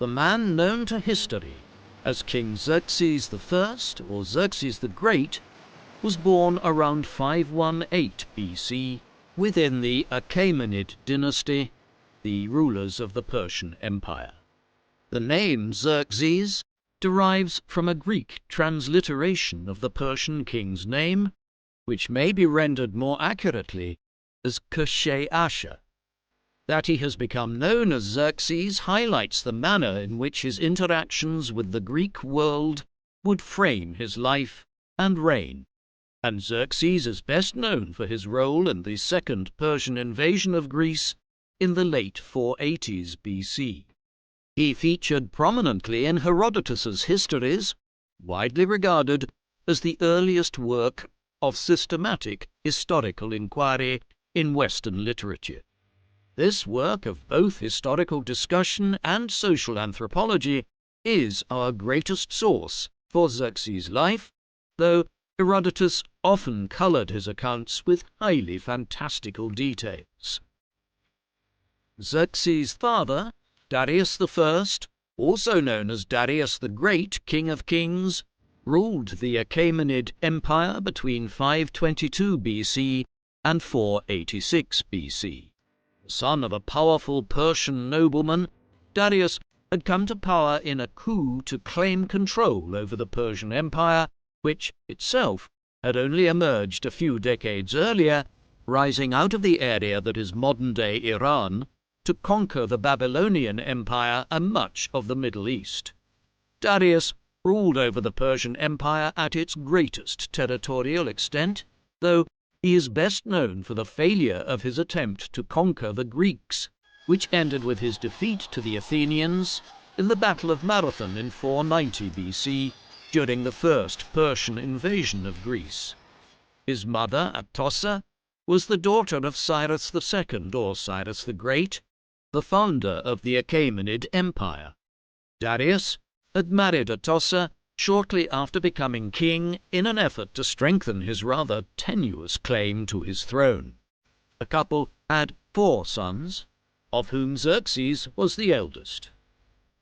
The man known to history as King Xerxes I, or Xerxes the Great, was born around 518 BC within the Achaemenid dynasty, the rulers of the Persian Empire. The name Xerxes derives from a Greek transliteration of the Persian king's name, which may be rendered more accurately as Kshe-Asher. That he has become known as Xerxes highlights the manner in which his interactions with the Greek world would frame his life and reign, and Xerxes is best known for his role in the second Persian invasion of Greece in the late 480s BC. He featured prominently in Herodotus's histories, widely regarded as the earliest work of systematic historical inquiry in Western literature. This work of both historical discussion and social anthropology is our greatest source for Xerxes' life, though Herodotus often colored his accounts with highly fantastical details. Xerxes' father, Darius I, also known as Darius the Great, King of Kings, ruled the Achaemenid Empire between 522 BC and 486 BC. Son of a powerful Persian nobleman, Darius had come to power in a coup to claim control over the Persian Empire, which itself had only emerged a few decades earlier, rising out of the area that is modern-day Iran to conquer the Babylonian Empire and much of the Middle East. Darius ruled over the Persian Empire at its greatest territorial extent, though he is best known for the failure of his attempt to conquer the Greeks, which ended with his defeat to the Athenians in the Battle of Marathon in 490 BC during the first Persian invasion of Greece. His mother, Atossa, was the daughter of Cyrus II, or Cyrus the Great, the founder of the Achaemenid Empire. Darius had married Atossa shortly after becoming king in an effort to strengthen his rather tenuous claim to his throne. The couple had 4 sons, of whom Xerxes was the eldest.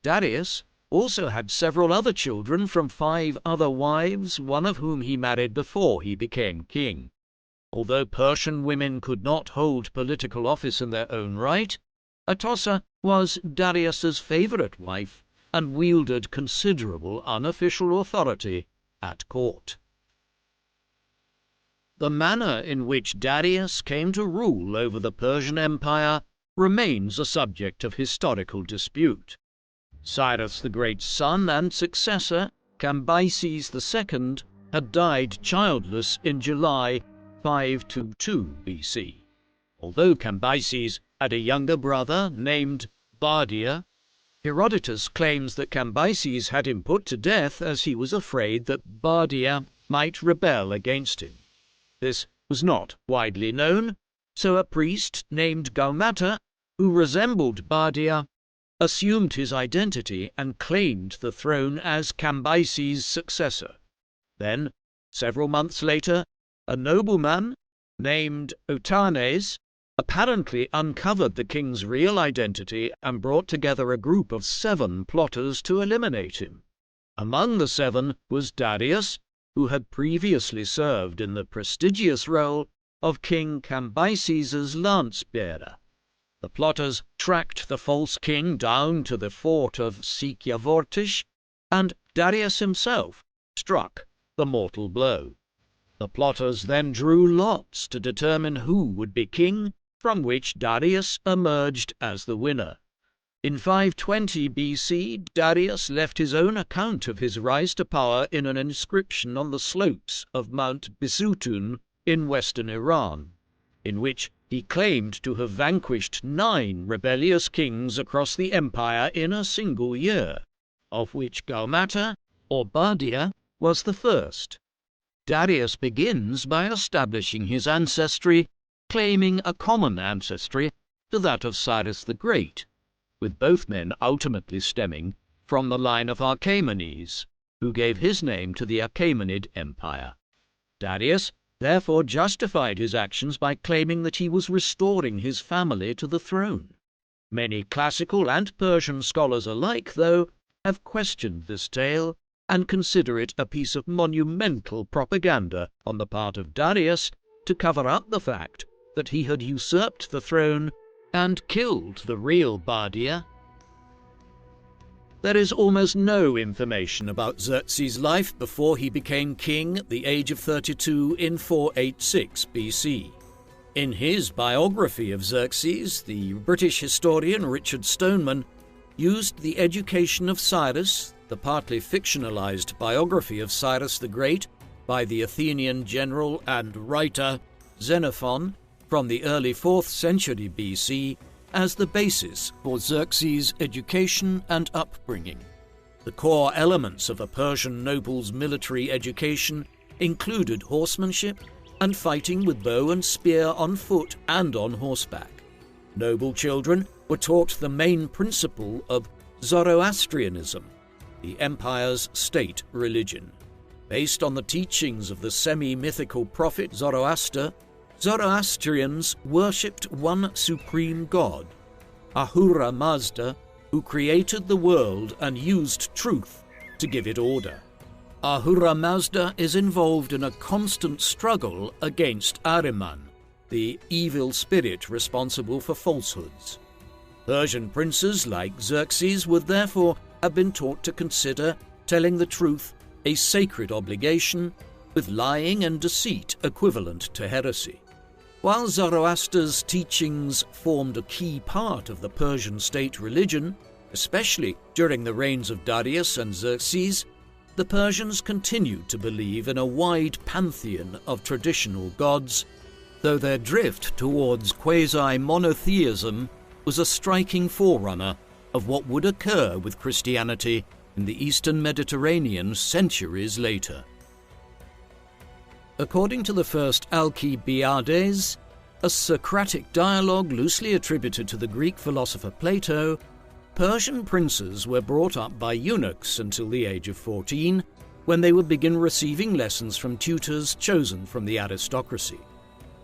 Darius also had several other children from 5 other wives, one of whom he married before he became king. Although Persian women could not hold political office in their own right, Atossa was Darius's favorite wife and wielded considerable unofficial authority at court. The manner in which Darius came to rule over the Persian Empire remains a subject of historical dispute. Cyrus the Great's son and successor, Cambyses II, had died childless in July 522 BC. Although Cambyses had a younger brother named Bardia, Herodotus claims that Cambyses had him put to death as he was afraid that Bardia might rebel against him. This was not widely known, so a priest named Gaumata, who resembled Bardia, assumed his identity and claimed the throne as Cambyses' successor. Then, several months later, a nobleman named Otanes apparently uncovered the king's real identity and brought together a group of 7 plotters to eliminate him. Among the 7 was Darius, who had previously served in the prestigious role of King Cambyses' lance-bearer. The plotters tracked the false king down to the fort of Sikyavortish, and Darius himself struck the mortal blow. The plotters then drew lots to determine who would be king, from which Darius emerged as the winner. In 520 BC, Darius left his own account of his rise to power in an inscription on the slopes of Mount Bisutun in western Iran, in which he claimed to have vanquished 9 rebellious kings across the empire in a single year, of which Gaumata, or Bardia, was the first. Darius begins by establishing his ancestry, claiming a common ancestry to that of Cyrus the Great, with both men ultimately stemming from the line of Achaemenes, who gave his name to the Achaemenid Empire. Darius therefore justified his actions by claiming that he was restoring his family to the throne. Many classical and Persian scholars alike, though, have questioned this tale and consider it a piece of monumental propaganda on the part of Darius to cover up the fact that he had usurped the throne and killed the real Bardia. There is almost no information about Xerxes' life before he became king at the age of 32 in 486 BC. In his biography of Xerxes, the British historian Richard Stoneman used the education of Cyrus, the partly fictionalized biography of Cyrus the Great by the Athenian general and writer Xenophon from the early 4th century BC, as the basis for Xerxes' education and upbringing. The core elements of a Persian noble's military education included horsemanship and fighting with bow and spear on foot and on horseback. Noble children were taught the main principle of Zoroastrianism, the empire's state religion. Based on the teachings of the semi-mythical prophet Zoroaster, Zoroastrians worshipped one supreme god, Ahura Mazda, who created the world and used truth to give it order. Ahura Mazda is involved in a constant struggle against Ahriman, the evil spirit responsible for falsehoods. Persian princes like Xerxes would therefore have been taught to consider telling the truth a sacred obligation, with lying and deceit equivalent to heresy. While Zoroaster's teachings formed a key part of the Persian state religion, especially during the reigns of Darius and Xerxes, the Persians continued to believe in a wide pantheon of traditional gods, though their drift towards quasi-monotheism was a striking forerunner of what would occur with Christianity in the Eastern Mediterranean centuries later. According to the first Alcibiades, a Socratic dialogue loosely attributed to the Greek philosopher Plato, Persian princes were brought up by eunuchs until the age of 14, when they would begin receiving lessons from tutors chosen from the aristocracy.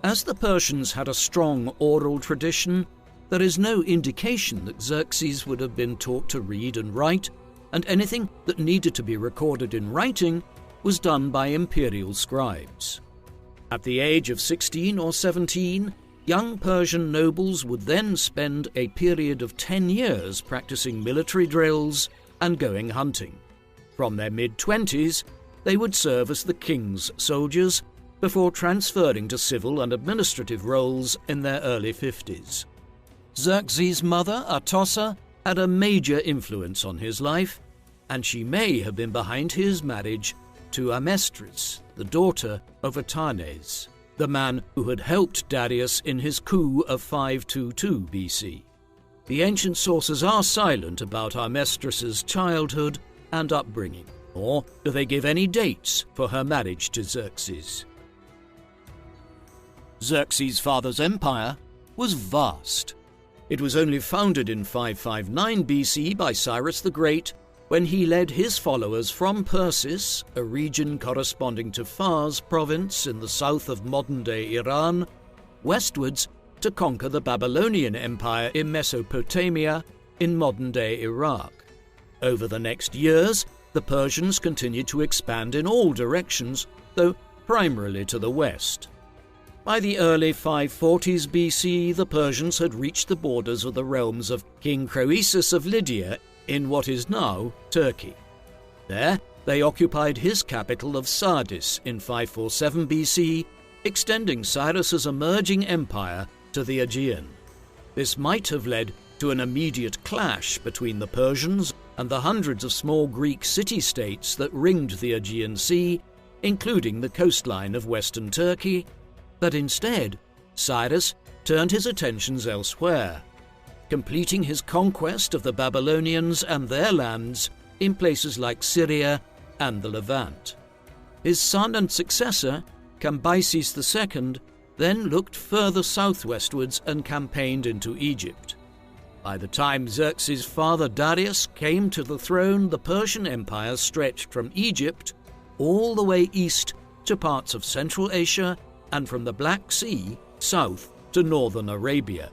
As the Persians had a strong oral tradition, there is no indication that Xerxes would have been taught to read and write, and anything that needed to be recorded in writing was done by imperial scribes. At the age of 16 or 17, young Persian nobles would then spend a period of 10 years practicing military drills and going hunting. From their mid-20s, they would serve as the king's soldiers before transferring to civil and administrative roles in their early 50s. Xerxes' mother, Atossa, had a major influence on his life, and she may have been behind his marriage to Amestris, the daughter of Atanes, the man who had helped Darius in his coup of 522 BC. The ancient sources are silent about Amestris's childhood and upbringing, nor do they give any dates for her marriage to Xerxes. Xerxes' father's empire was vast. It was only founded in 559 BC by Cyrus the Great, when he led his followers from Persis, a region corresponding to Fars province in the south of modern-day Iran, westwards to conquer the Babylonian Empire in Mesopotamia in modern-day Iraq. Over the next years, the Persians continued to expand in all directions, though primarily to the west. By the early 540s BC, the Persians had reached the borders of the realms of King Croesus of Lydia in what is now Turkey. There, they occupied his capital of Sardis in 547 BC, extending Cyrus's emerging empire to the Aegean. This might have led to an immediate clash between the Persians and the hundreds of small Greek city-states that ringed the Aegean Sea, including the coastline of western Turkey, but instead, Cyrus turned his attentions elsewhere, completing his conquest of the Babylonians and their lands in places like Syria and the Levant. His son and successor, Cambyses II, then looked further southwestwards and campaigned into Egypt. By the time Xerxes' father Darius came to the throne, the Persian Empire stretched from Egypt all the way east to parts of Central Asia and from the Black Sea south to northern Arabia.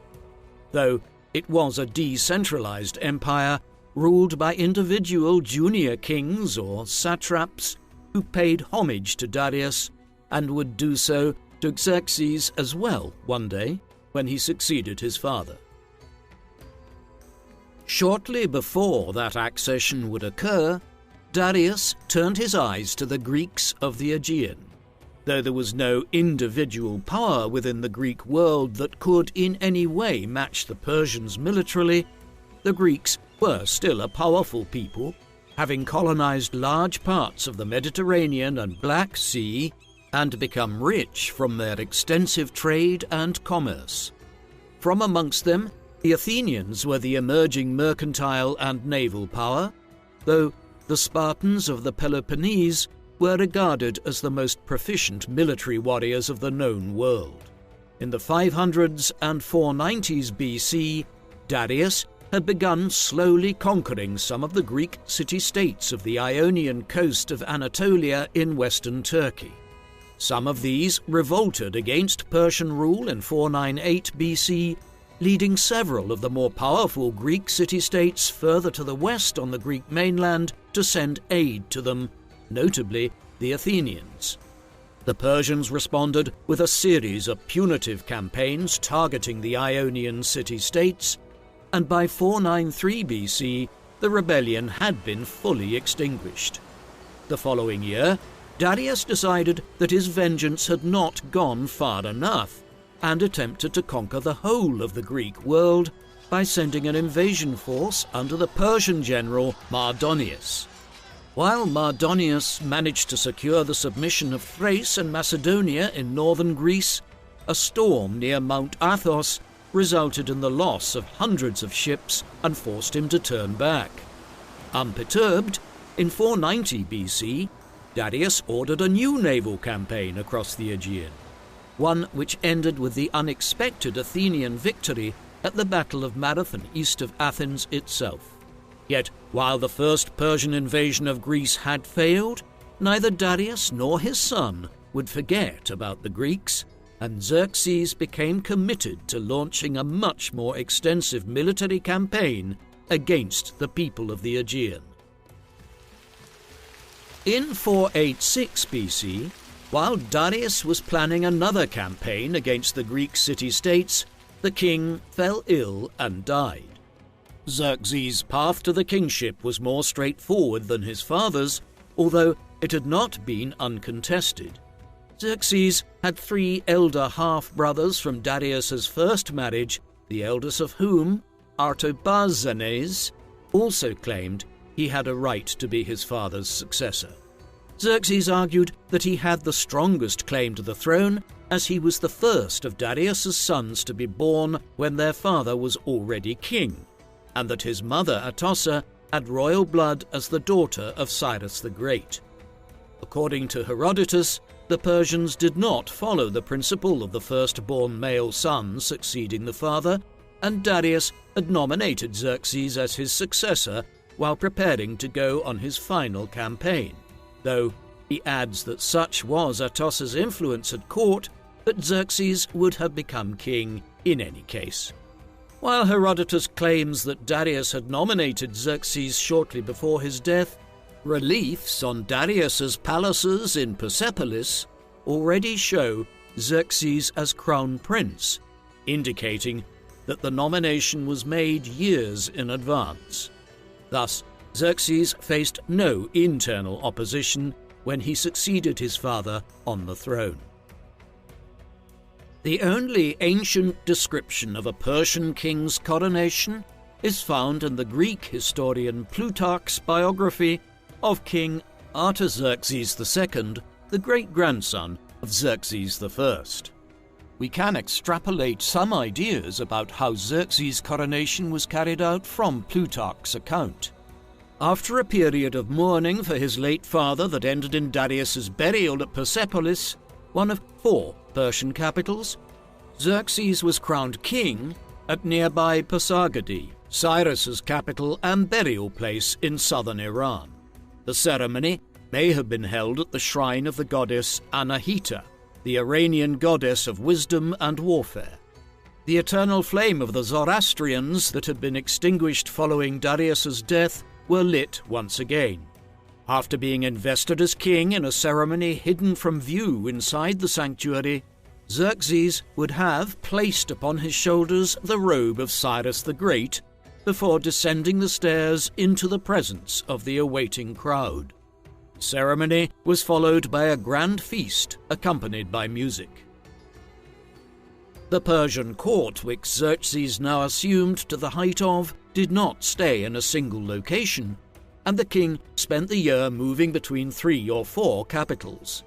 Though It was a decentralized empire ruled by individual junior kings or satraps who paid homage to Darius and would do so to Xerxes as well one day when he succeeded his father. Shortly before that accession would occur, Darius turned his eyes to the Greeks of the Aegean. Though there was no individual power within the Greek world that could in any way match the Persians militarily, the Greeks were still a powerful people, having colonized large parts of the Mediterranean and Black Sea and become rich from their extensive trade and commerce. From amongst them, the Athenians were the emerging mercantile and naval power, though the Spartans of the Peloponnese were regarded as the most proficient military warriors of the known world. In the 500s and 490s BC, Darius had begun slowly conquering some of the Greek city-states of the Ionian coast of Anatolia in western Turkey. Some of these revolted against Persian rule in 498 BC, leading several of the more powerful Greek city-states further to the west on the Greek mainland to send aid to them, notably the Athenians. The Persians responded with a series of punitive campaigns targeting the Ionian city-states, and by 493 BC, the rebellion had been fully extinguished. The following year, Darius decided that his vengeance had not gone far enough and attempted to conquer the whole of the Greek world by sending an invasion force under the Persian general Mardonius. While Mardonius managed to secure the submission of Thrace and Macedonia in northern Greece, a storm near Mount Athos resulted in the loss of hundreds of ships and forced him to turn back. Unperturbed, in 490 BC, Darius ordered a new naval campaign across the Aegean, one which ended with the unexpected Athenian victory at the Battle of Marathon east of Athens itself. Yet, while the first Persian invasion of Greece had failed, neither Darius nor his son would forget about the Greeks, and Xerxes became committed to launching a much more extensive military campaign against the people of the Aegean. In 486 BC, while Darius was planning another campaign against the Greek city-states, the king fell ill and died. Xerxes' path to the kingship was more straightforward than his father's, although it had not been uncontested. Xerxes had 3 elder half-brothers from Darius's first marriage, the eldest of whom, Artabazanes, also claimed he had a right to be his father's successor. Xerxes argued that he had the strongest claim to the throne, as he was the first of Darius's sons to be born when their father was already king, and that his mother Atossa had royal blood as the daughter of Cyrus the Great. According to Herodotus, the Persians did not follow the principle of the firstborn male son succeeding the father, and Darius had nominated Xerxes as his successor while preparing to go on his final campaign, though he adds that such was Atossa's influence at court that Xerxes would have become king in any case. While Herodotus claims that Darius had nominated Xerxes shortly before his death, reliefs on Darius's palaces in Persepolis already show Xerxes as crown prince, indicating that the nomination was made years in advance. Thus, Xerxes faced no internal opposition when he succeeded his father on the throne. The only ancient description of a Persian king's coronation is found in the Greek historian Plutarch's biography of King Artaxerxes II, the great-grandson of Xerxes I. We can extrapolate some ideas about how Xerxes' coronation was carried out from Plutarch's account. After a period of mourning for his late father that ended in Darius's burial at Persepolis, one of 4 Persian capitals, Xerxes was crowned king at nearby Pasargadae, Cyrus's capital and burial place in southern Iran. The ceremony may have been held at the shrine of the goddess Anahita, the Iranian goddess of wisdom and warfare. The eternal flame of the Zoroastrians that had been extinguished following Darius's death were lit once again. After being invested as king in a ceremony hidden from view inside the sanctuary, Xerxes would have placed upon his shoulders the robe of Cyrus the Great before descending the stairs into the presence of the awaiting crowd. The ceremony was followed by a grand feast accompanied by music. The Persian court, which Xerxes now assumed to the height of, did not stay in a single location, and the king spent the year moving between 3 or 4 capitals.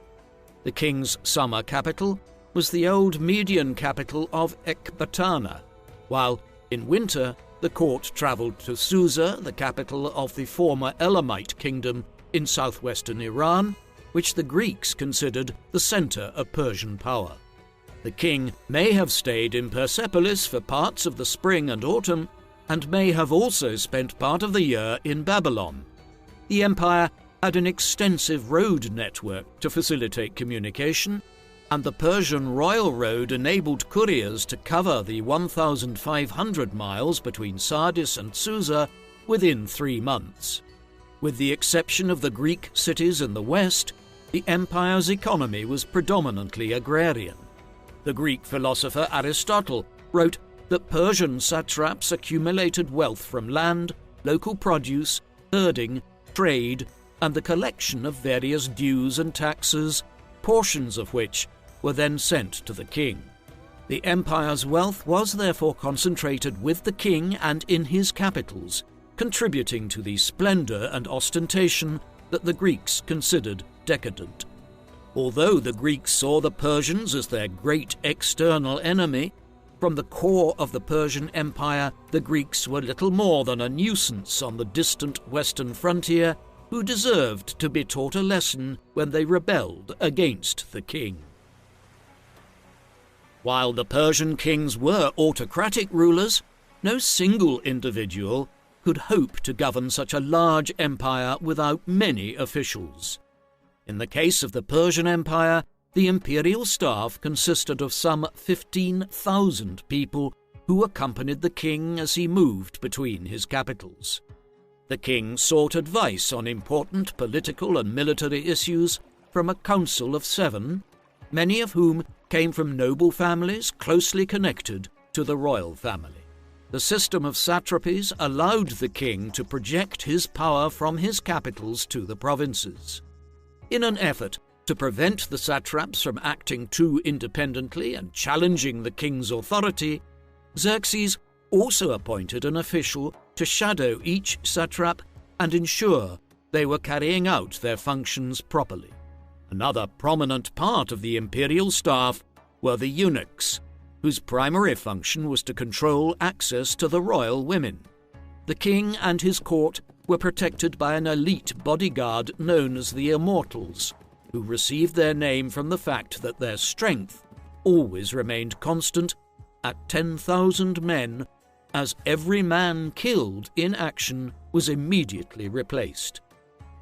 The king's summer capital was the old Median capital of Ecbatana, while in winter the court travelled to Susa, the capital of the former Elamite kingdom in southwestern Iran, which the Greeks considered the centre of Persian power. The king may have stayed in Persepolis for parts of the spring and autumn, and may have also spent part of the year in Babylon. The empire had an extensive road network to facilitate communication, and the Persian Royal Road enabled couriers to cover the 1,500 miles between Sardis and Susa within 3 months. With the exception of the Greek cities in the west, the empire's economy was predominantly agrarian. The Greek philosopher Aristotle wrote that Persian satraps accumulated wealth from land, local produce, herding, trade, and the collection of various dues and taxes, portions of which were then sent to the king. The empire's wealth was therefore concentrated with the king and in his capitals, contributing to the splendour and ostentation that the Greeks considered decadent. Although the Greeks saw the Persians as their great external enemy, from the core of the Persian Empire, the Greeks were little more than a nuisance on the distant western frontier who deserved to be taught a lesson when they rebelled against the king. While the Persian kings were autocratic rulers, no single individual could hope to govern such a large empire without many officials. In the case of the Persian Empire, the imperial staff consisted of some 15,000 people who accompanied the king as he moved between his capitals. The king sought advice on important political and military issues from a council of 7, many of whom came from noble families closely connected to the royal family. The system of satrapies allowed the king to project his power from his capitals to the provinces. In an effort to prevent the satraps from acting too independently and challenging the king's authority, Xerxes also appointed an official to shadow each satrap and ensure they were carrying out their functions properly. Another prominent part of the imperial staff were the eunuchs, whose primary function was to control access to the royal women. The king and his court were protected by an elite bodyguard known as the Immortals, who received their name from the fact that their strength always remained constant at 10,000 men, as every man killed in action was immediately replaced.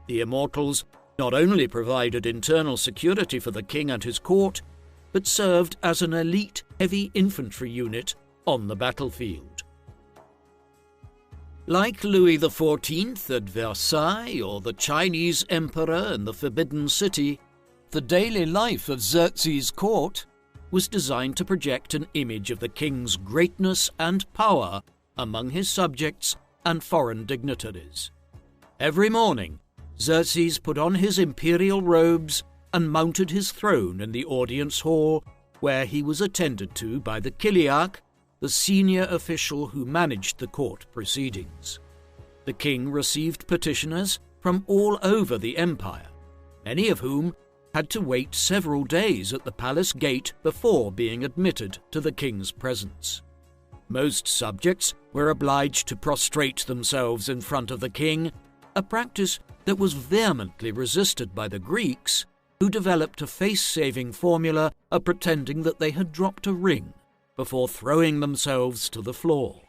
The Immortals not only provided internal security for the king and his court, but served as an elite heavy infantry unit on the battlefield. Like Louis XIV at Versailles or the Chinese emperor in the Forbidden City, the daily life of Xerxes' court was designed to project an image of the king's greatness and power among his subjects and foreign dignitaries. Every morning, Xerxes put on his imperial robes and mounted his throne in the audience hall, where he was attended to by the Chiliarch, the senior official who managed the court proceedings. The king received petitioners from all over the empire, many of whom had to wait several days at the palace gate before being admitted to the king's presence. Most subjects were obliged to prostrate themselves in front of the king, a practice that was vehemently resisted by the Greeks, who developed a face-saving formula of pretending that they had dropped a ring before throwing themselves to the floor.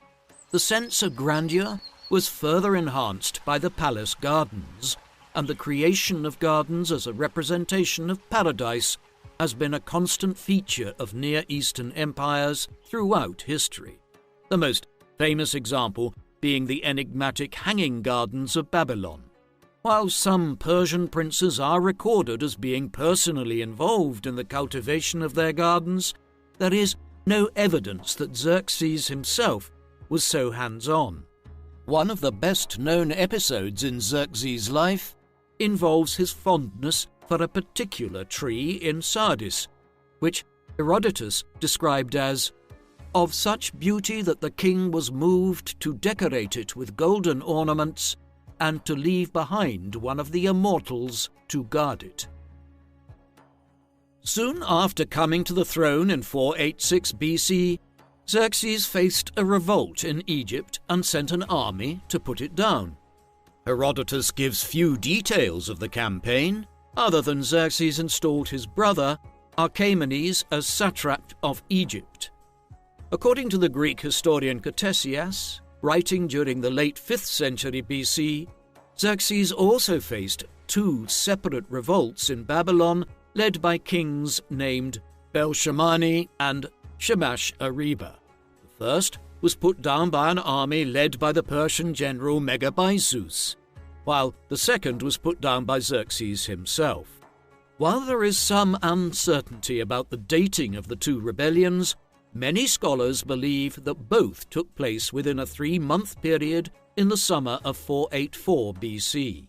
The sense of grandeur was further enhanced by the palace gardens, and the creation of gardens as a representation of paradise has been a constant feature of Near Eastern empires throughout history, the most famous example being the enigmatic hanging gardens of Babylon. While some Persian princes are recorded as being personally involved in the cultivation of their gardens, there is no evidence that Xerxes himself was so hands-on. One of the best-known episodes in Xerxes' life involves his fondness for a particular tree in Sardis, which Herodotus described as of such beauty that the king was moved to decorate it with golden ornaments and to leave behind one of the immortals to guard it. Soon after coming to the throne in 486 BC, Xerxes faced a revolt in Egypt and sent an army to put it down. Herodotus gives few details of the campaign, other than Xerxes installed his brother, Achaemenes, as satrap of Egypt. According to the Greek historian Ctesias, writing during the late 5th century BC, Xerxes also faced two separate revolts in Babylon led by kings named Belshazzar and Shamash-Ariba. The first was put down by an army led by the Persian general Megabyzus, while the second was put down by Xerxes himself. While there is some uncertainty about the dating of the two rebellions, many scholars believe that both took place within a 3-month period in the summer of 484 BC.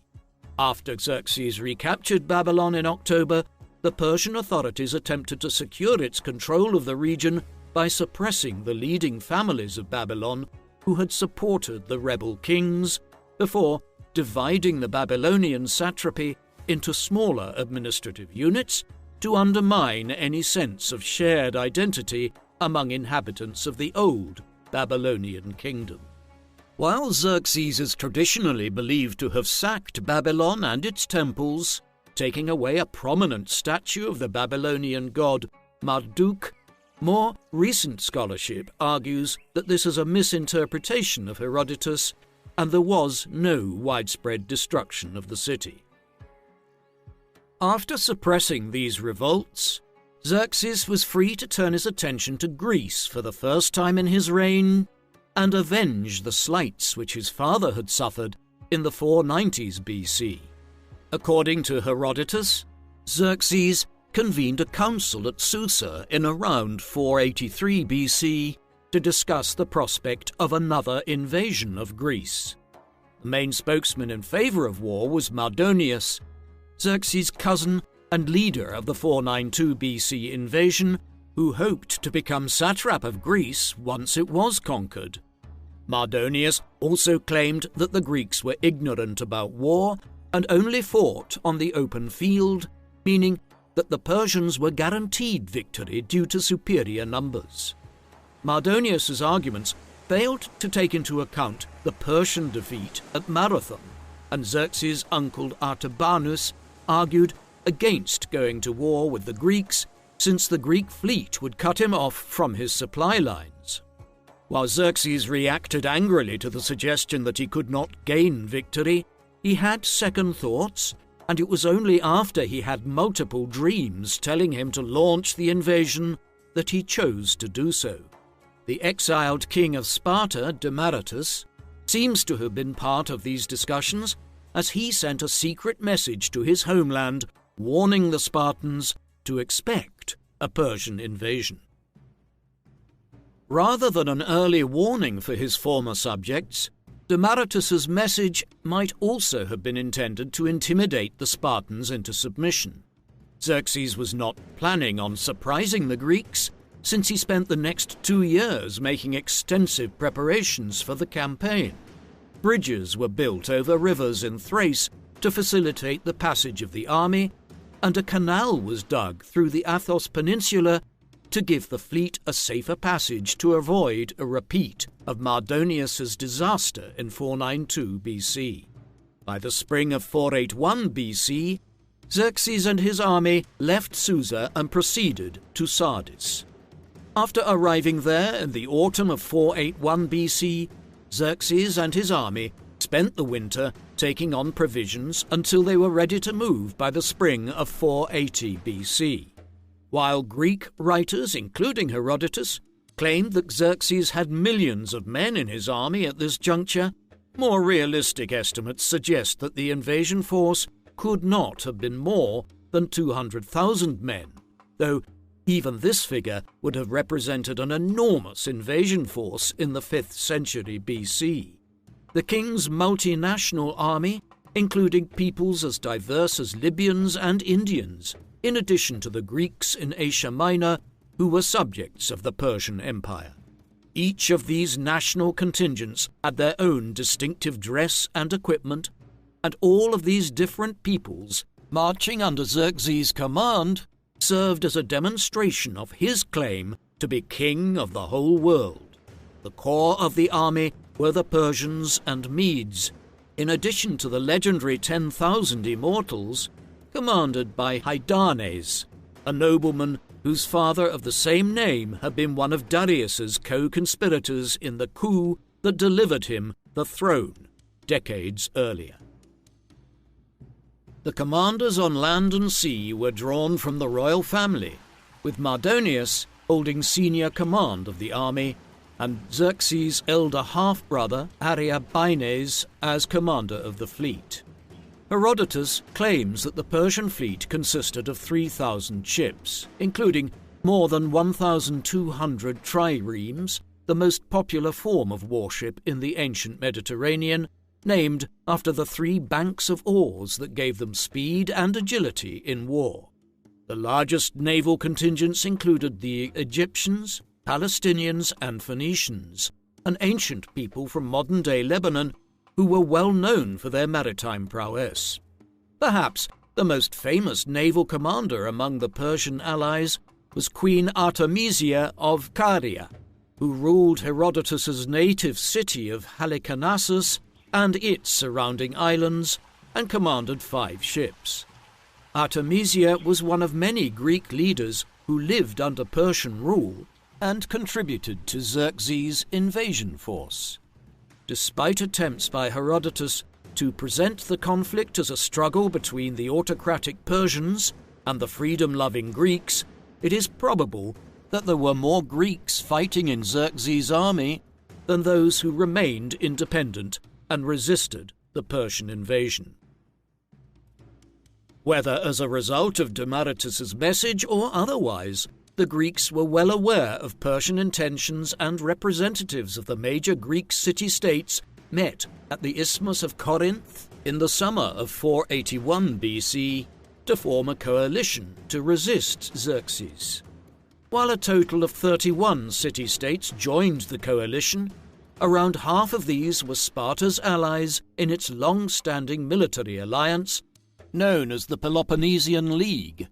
After Xerxes recaptured Babylon in October, the Persian authorities attempted to secure its control of the region by suppressing the leading families of Babylon who had supported the rebel kings, before dividing the Babylonian satrapy into smaller administrative units to undermine any sense of shared identity among inhabitants of the old Babylonian kingdom. While Xerxes is traditionally believed to have sacked Babylon and its temples, taking away a prominent statue of the Babylonian god Marduk, more recent scholarship argues that this is a misinterpretation of Herodotus and there was no widespread destruction of the city. After suppressing these revolts, Xerxes was free to turn his attention to Greece for the first time in his reign and avenge the slights which his father had suffered in the 490s BC. According to Herodotus, Xerxes convened a council at Susa in around 483 BC to discuss the prospect of another invasion of Greece. The main spokesman in favor of war was Mardonius, Xerxes' cousin and leader of the 492 BC invasion, who hoped to become satrap of Greece once it was conquered. Mardonius also claimed that the Greeks were ignorant about war and only fought on the open field, meaning that the Persians were guaranteed victory due to superior numbers. Mardonius's arguments failed to take into account the Persian defeat at Marathon, and Xerxes' uncle Artabanus argued against going to war with the Greeks, since the Greek fleet would cut him off from his supply lines. While Xerxes reacted angrily to the suggestion that he could not gain victory, he had second thoughts, and it was only after he had multiple dreams telling him to launch the invasion that he chose to do so. The exiled king of Sparta, Demaratus, seems to have been part of these discussions, as he sent a secret message to his homeland warning the Spartans to expect a Persian invasion. Rather than an early warning for his former subjects, Demaratus's message might also have been intended to intimidate the Spartans into submission. Xerxes was not planning on surprising the Greeks, since he spent the next 2 years making extensive preparations for the campaign. Bridges were built over rivers in Thrace to facilitate the passage of the army, and a canal was dug through the Athos Peninsula to give the fleet a safer passage to avoid a repeat of Mardonius's disaster in 492 BC. By the spring of 481 BC, Xerxes and his army left Susa and proceeded to Sardis. After arriving there in the autumn of 481 BC, Xerxes and his army spent the winter taking on provisions until they were ready to move by the spring of 480 BC. While Greek writers, including Herodotus, claimed that Xerxes had millions of men in his army at this juncture, more realistic estimates suggest that the invasion force could not have been more than 200,000 men, though even this figure would have represented an enormous invasion force in the 5th century BC. The king's multinational army, including peoples as diverse as Libyans and Indians, in addition to the Greeks in Asia Minor, who were subjects of the Persian Empire. Each of these national contingents had their own distinctive dress and equipment, and all of these different peoples, marching under Xerxes' command, served as a demonstration of his claim to be king of the whole world. The core of the army were the Persians and Medes, in addition to the legendary 10,000 immortals, commanded by Hydarnes, a nobleman whose father of the same name had been one of Darius's co-conspirators in the coup that delivered him the throne decades earlier. The commanders on land and sea were drawn from the royal family, with Mardonius holding senior command of the army and Xerxes' elder half-brother Ariobarnes as commander of the fleet. Herodotus claims that the Persian fleet consisted of 3,000 ships, including more than 1,200 triremes, the most popular form of warship in the ancient Mediterranean, named after the 3 banks of oars that gave them speed and agility in war. The largest naval contingents included the Egyptians, Palestinians, and Phoenicians, an ancient people from modern-day Lebanon who were well known for their maritime prowess. Perhaps the most famous naval commander among the Persian allies was Queen Artemisia of Caria, who ruled Herodotus's native city of Halicarnassus and its surrounding islands, and commanded 5 ships. Artemisia was one of many Greek leaders who lived under Persian rule and contributed to Xerxes' invasion force. Despite attempts by Herodotus to present the conflict as a struggle between the autocratic Persians and the freedom-loving Greeks, it is probable that there were more Greeks fighting in Xerxes' army than those who remained independent and resisted the Persian invasion. Whether as a result of Demaratus's message or otherwise, the Greeks were well aware of Persian intentions, and representatives of the major Greek city-states met at the Isthmus of Corinth in the summer of 481 BC to form a coalition to resist Xerxes. While a total of 31 city-states joined the coalition, around half of these were Sparta's allies in its long-standing military alliance, known as the Peloponnesian League.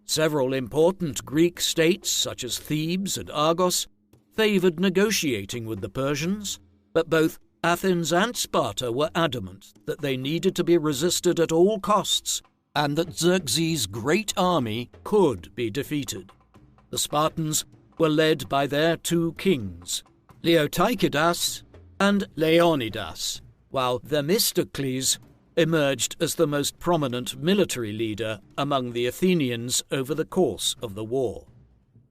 Several important Greek states, such as Thebes and Argos, favoured negotiating with the Persians, but both Athens and Sparta were adamant that they needed to be resisted at all costs, and that Xerxes' great army could be defeated. The Spartans were led by their 2 kings, Leotychidas and Leonidas, while Themistocles emerged as the most prominent military leader among the Athenians over the course of the war.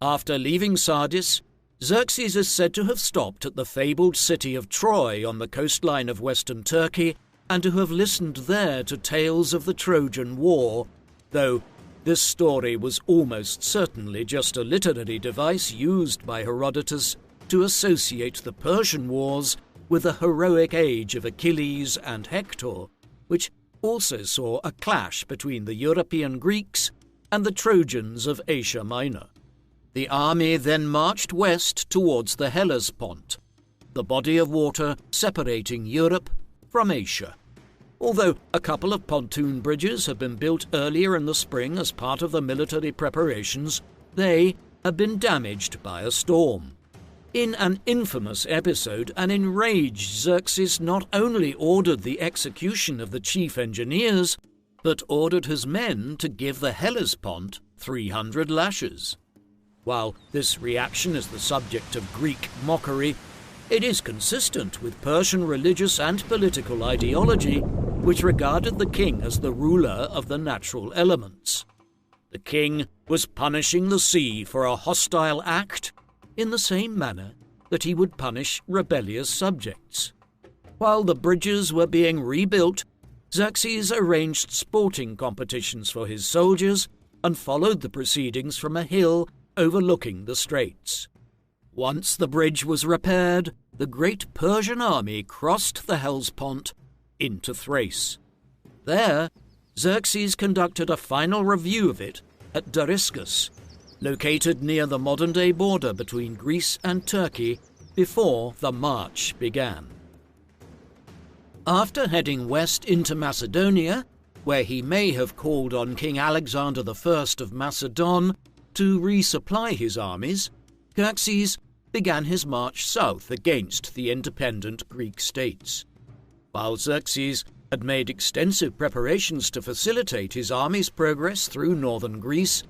After leaving Sardis, Xerxes is said to have stopped at the fabled city of Troy on the coastline of western Turkey and to have listened there to tales of the Trojan War, though this story was almost certainly just a literary device used by Herodotus to associate the Persian Wars with the heroic age of Achilles and Hector, which also saw a clash between the European Greeks and the Trojans of Asia Minor. The army then marched west towards the Hellespont, the body of water separating Europe from Asia. Although a couple of pontoon bridges had been built earlier in the spring as part of the military preparations, they had been damaged by a storm. In an infamous episode, an enraged Xerxes not only ordered the execution of the chief engineers, but ordered his men to give the Hellespont 300 lashes. While this reaction is the subject of Greek mockery, it is consistent with Persian religious and political ideology, which regarded the king as the ruler of the natural elements. The king was punishing the sea for a hostile act in the same manner that he would punish rebellious subjects. While the bridges were being rebuilt, Xerxes arranged sporting competitions for his soldiers and followed the proceedings from a hill overlooking the straits. Once the bridge was repaired, the great Persian army crossed the Hellespont into Thrace. There, Xerxes conducted a final review of it at Dariscus, located near the modern-day border between Greece and Turkey, before the march began. After heading west into Macedonia, where he may have called on King Alexander I of Macedon to resupply his armies, Xerxes began his march south against the independent Greek states. While Xerxes had made extensive preparations to facilitate his army's progress through northern Greece,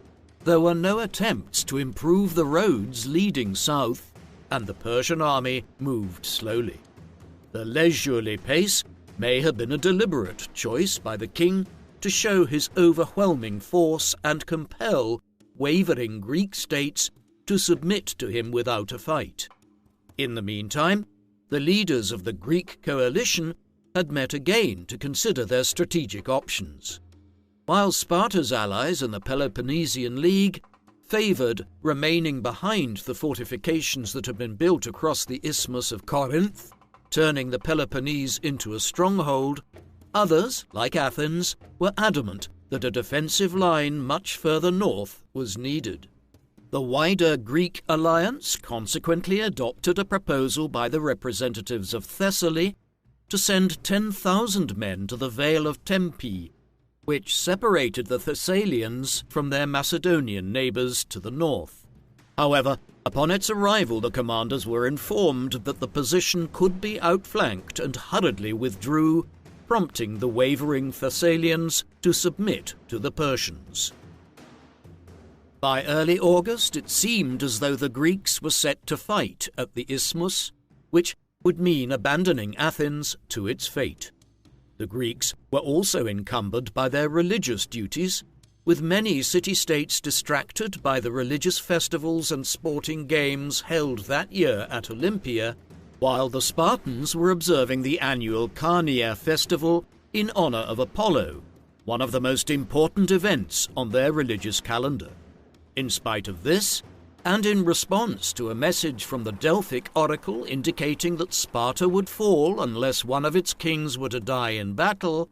there were no attempts to improve the roads leading south, and the Persian army moved slowly. The leisurely pace may have been a deliberate choice by the king to show his overwhelming force and compel wavering Greek states to submit to him without a fight. In the meantime, the leaders of the Greek coalition had met again to consider their strategic options. While Sparta's allies in the Peloponnesian League favoured remaining behind the fortifications that had been built across the Isthmus of Corinth, turning the Peloponnese into a stronghold, others, like Athens, were adamant that a defensive line much further north was needed. The wider Greek alliance consequently adopted a proposal by the representatives of Thessaly to send 10,000 men to the Vale of Tempe, which separated the Thessalians from their Macedonian neighbours to the north. However, upon its arrival, the commanders were informed that the position could be outflanked and hurriedly withdrew, prompting the wavering Thessalians to submit to the Persians. By early August, it seemed as though the Greeks were set to fight at the Isthmus, which would mean abandoning Athens to its fate. The Greeks were also encumbered by their religious duties, with many city-states distracted by the religious festivals and sporting games held that year at Olympia, while the Spartans were observing the annual Carneia festival in honor of Apollo, one of the most important events on their religious calendar. In spite of this, and in response to a message from the Delphic oracle indicating that Sparta would fall unless one of its kings were to die in battle,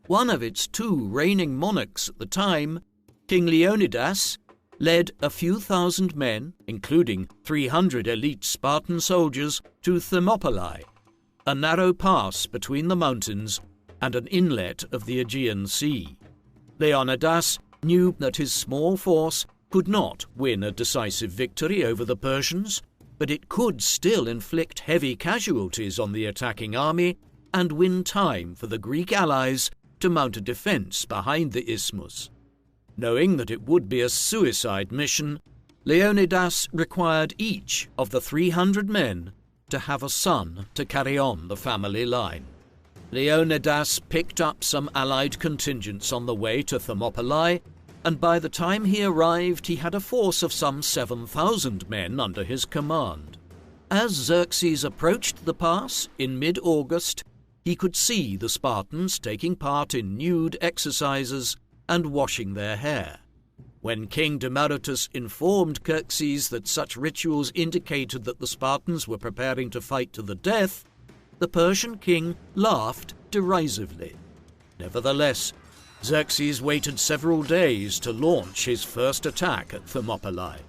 one of its two reigning monarchs at the time, King Leonidas, led a few thousand men, including 300 elite Spartan soldiers, to Thermopylae, a narrow pass between the mountains and an inlet of the Aegean Sea. Leonidas knew that his small force could not win a decisive victory over the Persians, but it could still inflict heavy casualties on the attacking army and win time for the Greek allies to mount a defence behind the isthmus. Knowing that it would be a suicide mission, Leonidas required each of the 300 men to have a son to carry on the family line. Leonidas picked up some allied contingents on the way to Thermopylae, and by the time he arrived he had a force of some 7,000 men under his command. As Xerxes approached the pass in mid-August, he could see the Spartans taking part in nude exercises and washing their hair. When King Demaratus informed Xerxes that such rituals indicated that the Spartans were preparing to fight to the death, the Persian king laughed derisively. Nevertheless, Xerxes waited several days to launch his first attack at Thermopylae,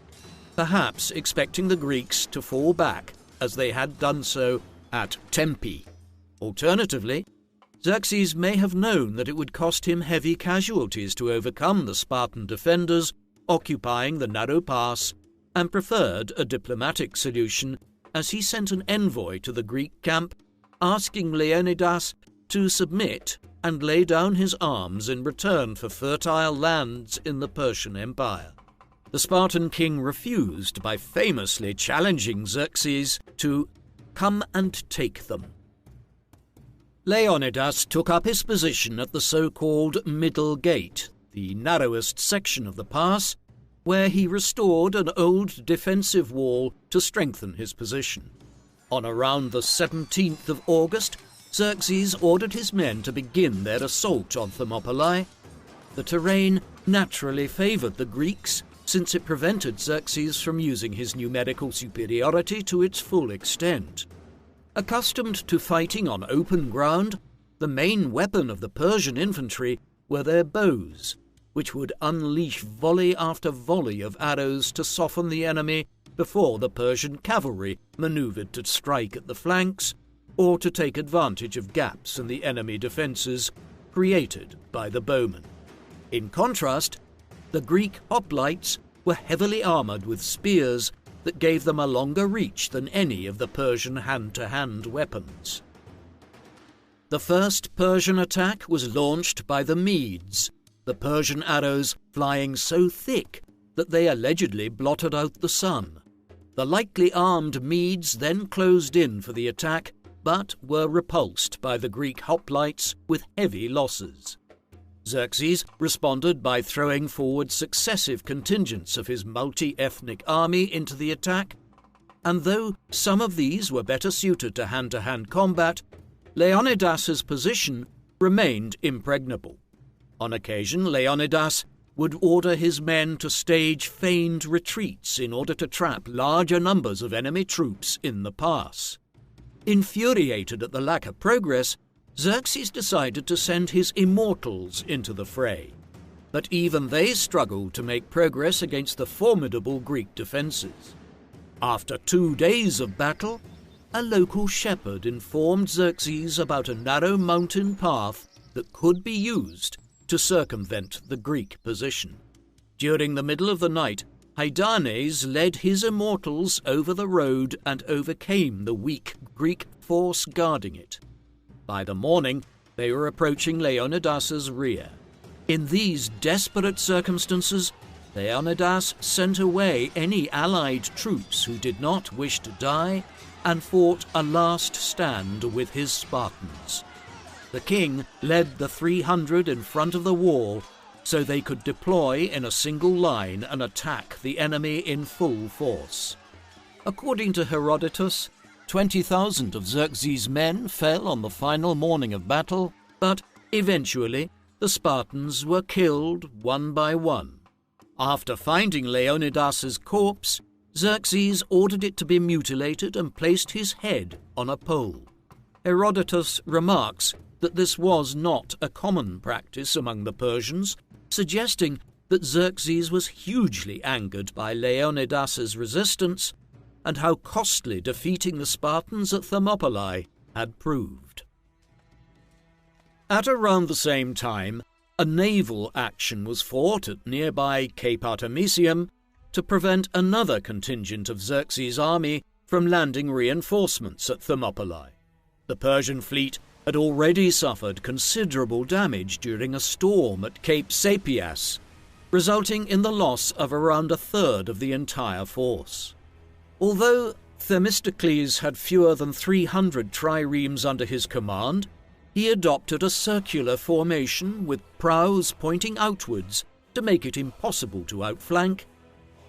perhaps expecting the Greeks to fall back as they had done so at Tempe. Alternatively, Xerxes may have known that it would cost him heavy casualties to overcome the Spartan defenders occupying the narrow pass, and preferred a diplomatic solution as he sent an envoy to the Greek camp asking Leonidas to submit and lay down his arms in return for fertile lands in the Persian Empire. The Spartan king refused by famously challenging Xerxes to come and take them. Leonidas took up his position at the so-called Middle Gate, the narrowest section of the pass, where he restored an old defensive wall to strengthen his position. On around the 17th of August, Xerxes ordered his men to begin their assault on Thermopylae. The terrain naturally favoured the Greeks, since it prevented Xerxes from using his numerical superiority to its full extent. Accustomed to fighting on open ground, the main weapon of the Persian infantry were their bows, which would unleash volley after volley of arrows to soften the enemy before the Persian cavalry manoeuvred to strike at the flanks or to take advantage of gaps in the enemy defences created by the bowmen. In contrast, the Greek hoplites were heavily armoured with spears that gave them a longer reach than any of the Persian hand-to-hand weapons. The first Persian attack was launched by the Medes, the Persian arrows flying so thick that they allegedly blotted out the sun. The lightly armed Medes then closed in for the attack, but were repulsed by the Greek hoplites with heavy losses. Xerxes responded by throwing forward successive contingents of his multi-ethnic army into the attack, and though some of these were better suited to hand-to-hand combat, Leonidas's position remained impregnable. On occasion, Leonidas would order his men to stage feigned retreats in order to trap larger numbers of enemy troops in the pass. Infuriated at the lack of progress, Xerxes decided to send his immortals into the fray, but even they struggled to make progress against the formidable Greek defences. After 2 days of battle, a local shepherd informed Xerxes about a narrow mountain path that could be used to circumvent the Greek position. During the middle of the night, Hydarnes led his immortals over the road and overcame the weak Greek force guarding it. By the morning, they were approaching Leonidas's rear. In these desperate circumstances, Leonidas sent away any allied troops who did not wish to die and fought a last stand with his Spartans. The king led the 300 in front of the wall so they could deploy in a single line and attack the enemy in full force. According to Herodotus, 20,000 of Xerxes' men fell on the final morning of battle, but eventually the Spartans were killed one by one. After finding Leonidas's corpse, Xerxes ordered it to be mutilated and placed his head on a pole. Herodotus remarks that this was not a common practice among the Persians, suggesting that Xerxes was hugely angered by Leonidas's resistance and how costly defeating the Spartans at Thermopylae had proved. At around the same time, a naval action was fought at nearby Cape Artemisium to prevent another contingent of Xerxes' army from landing reinforcements at Thermopylae. The Persian fleet had already suffered considerable damage during a storm at Cape Sapias, resulting in the loss of around a third of the entire force. Although Themistocles had fewer than 300 triremes under his command, he adopted a circular formation with prows pointing outwards to make it impossible to outflank,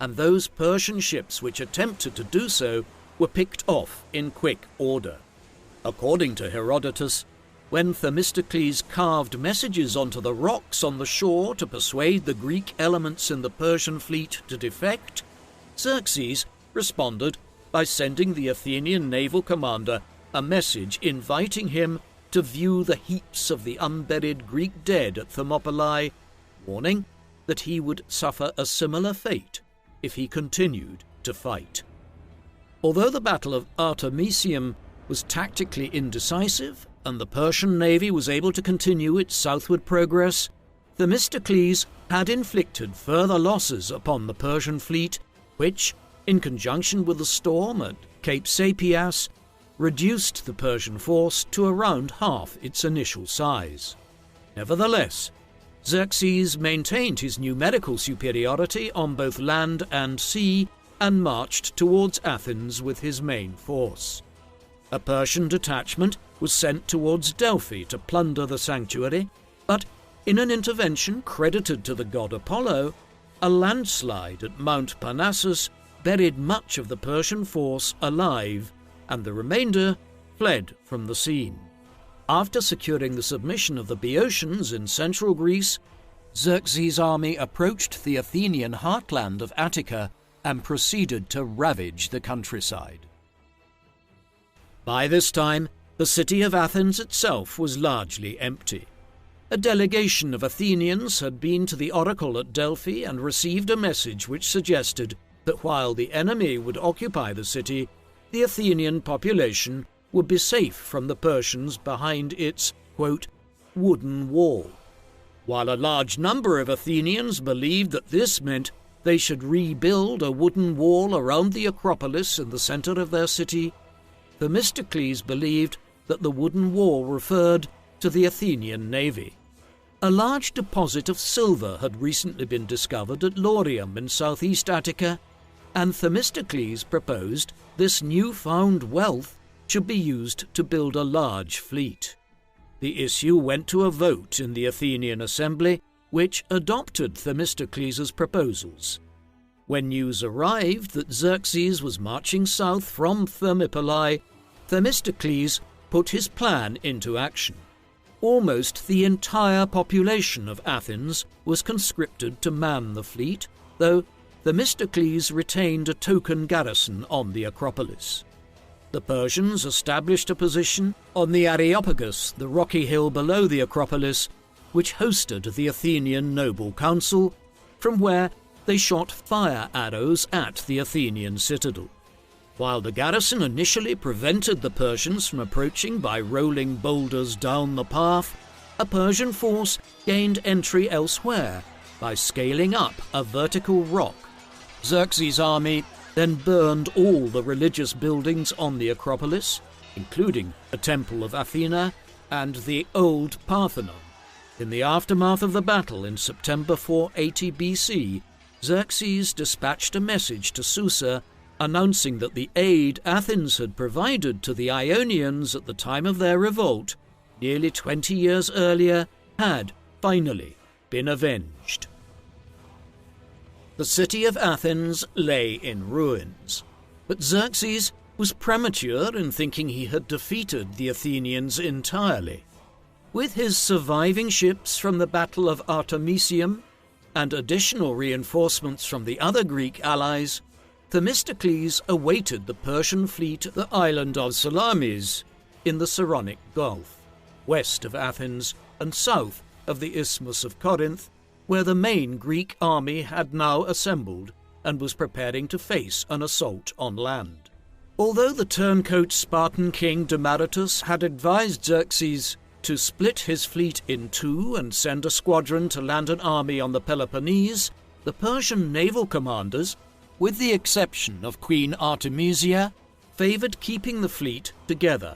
and those Persian ships which attempted to do so were picked off in quick order. According to Herodotus, when Themistocles carved messages onto the rocks on the shore to persuade the Greek elements in the Persian fleet to defect, Xerxes responded by sending the Athenian naval commander a message inviting him to view the heaps of the unburied Greek dead at Thermopylae, warning that he would suffer a similar fate if he continued to fight. Although the Battle of Artemisium was tactically indecisive and the Persian navy was able to continue its southward progress, Themistocles had inflicted further losses upon the Persian fleet, which, in conjunction with the storm at Cape Sapias, reduced the Persian force to around half its initial size. Nevertheless, Xerxes maintained his numerical superiority on both land and sea and marched towards Athens with his main force. A Persian detachment was sent towards Delphi to plunder the sanctuary, but In an intervention credited to the god Apollo, a landslide at Mount Parnassus buried much of the Persian force alive, and the remainder fled from the scene. After securing the submission of the Boeotians in central Greece, Xerxes' army approached the Athenian heartland of Attica and proceeded to ravage the countryside. By this time, the city of Athens itself was largely empty. A delegation of Athenians had been to the oracle at Delphi and received a message which suggested that while the enemy would occupy the city, the Athenian population would be safe from the Persians behind its, quote, wooden wall. While a large number of Athenians believed that this meant they should rebuild a wooden wall around the Acropolis in the center of their city, Themistocles believed that the wooden wall referred to the Athenian navy. A large deposit of silver had recently been discovered at Laurium in southeast Attica, and Themistocles proposed this newfound wealth should be used to build a large fleet. The issue went to a vote in the Athenian assembly, which adopted Themistocles' proposals. When news arrived that Xerxes was marching south from Thermopylae, Themistocles put his plan into action. Almost the entire population of Athens was conscripted to man the fleet, though Themistocles retained a token garrison on the Acropolis. The Persians established a position on the Areopagus, the rocky hill below the Acropolis, which hosted the Athenian noble council, from where they shot fire arrows at the Athenian citadel. While the garrison initially prevented the Persians from approaching by rolling boulders down the path, a Persian force gained entry elsewhere by scaling up a vertical rock. Xerxes' army then burned all the religious buildings on the Acropolis, including the Temple of Athena and the Old Parthenon. In the aftermath of the battle in September 480 BC, Xerxes dispatched a message to Susa announcing that the aid Athens had provided to the Ionians at the time of their revolt, nearly 20 years earlier, had finally been avenged. The city of Athens lay in ruins, but Xerxes was premature in thinking he had defeated the Athenians entirely. With his surviving ships from the Battle of Artemisium and additional reinforcements from the other Greek allies, Themistocles awaited the Persian fleet at the island of Salamis in the Saronic Gulf, west of Athens and south of the Isthmus of Corinth, where the main Greek army had now assembled and was preparing to face an assault on land. Although the turncoat Spartan king Demaratus had advised Xerxes to split his fleet in two and send a squadron to land an army on the Peloponnese, the Persian naval commanders, with the exception of Queen Artemisia, favoured keeping the fleet together.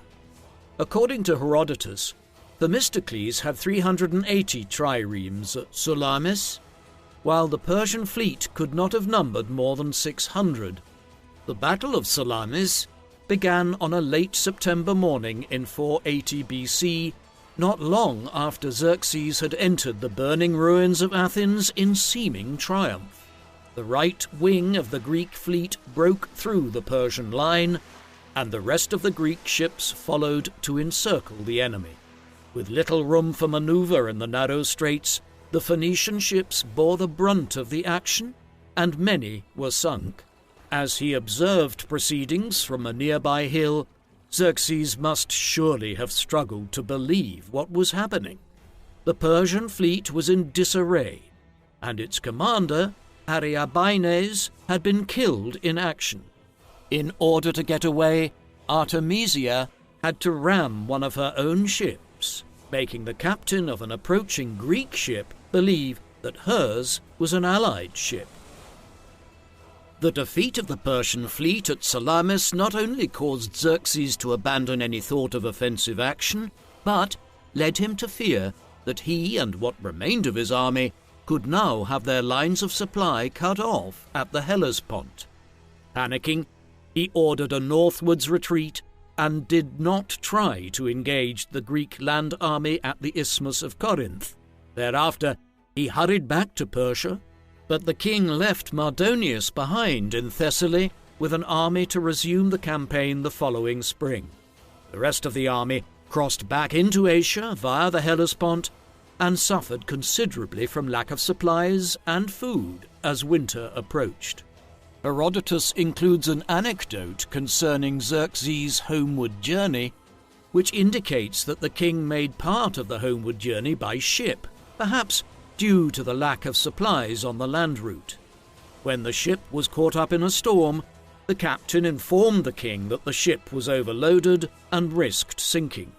According to Herodotus, Themistocles had 380 triremes at Salamis, while the Persian fleet could not have numbered more than 600. The Battle of Salamis began on a late September morning in 480 BC, not long after Xerxes had entered the burning ruins of Athens in seeming triumph. The right wing of the Greek fleet broke through the Persian line, and the rest of the Greek ships followed to encircle the enemy. With little room for manoeuvre in the narrow straits, the Phoenician ships bore the brunt of the action, and many were sunk. As he observed proceedings from a nearby hill, Xerxes must surely have struggled to believe what was happening. The Persian fleet was in disarray, and its commander, Ariobanes, had been killed in action. In order to get away, Artemisia had to ram one of her own ships, making the captain of an approaching Greek ship believe that hers was an allied ship. The defeat of the Persian fleet at Salamis not only caused Xerxes to abandon any thought of offensive action, but led him to fear that he and what remained of his army could now have their lines of supply cut off at the Hellespont. Panicking, he ordered a northwards retreat and did not try to engage the Greek land army at the Isthmus of Corinth. Thereafter, he hurried back to Persia, but the king left Mardonius behind in Thessaly with an army to resume the campaign the following spring. The rest of the army crossed back into Asia via the Hellespont and suffered considerably from lack of supplies and food as winter approached. Herodotus includes an anecdote concerning Xerxes' homeward journey, which indicates that the king made part of the homeward journey by ship, perhaps due to the lack of supplies on the land route. When the ship was caught up in a storm, the captain informed the king that the ship was overloaded and risked sinking.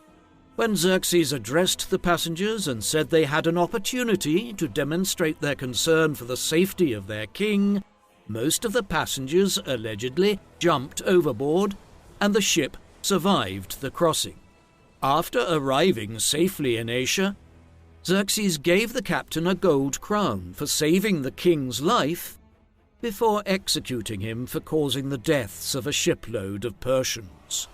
When Xerxes addressed the passengers and said they had an opportunity to demonstrate their concern for the safety of their king, most of the passengers allegedly jumped overboard, and the ship survived the crossing. After arriving safely in Asia, Xerxes gave the captain a gold crown for saving the king's life, before executing him for causing the deaths of a shipload of Persians.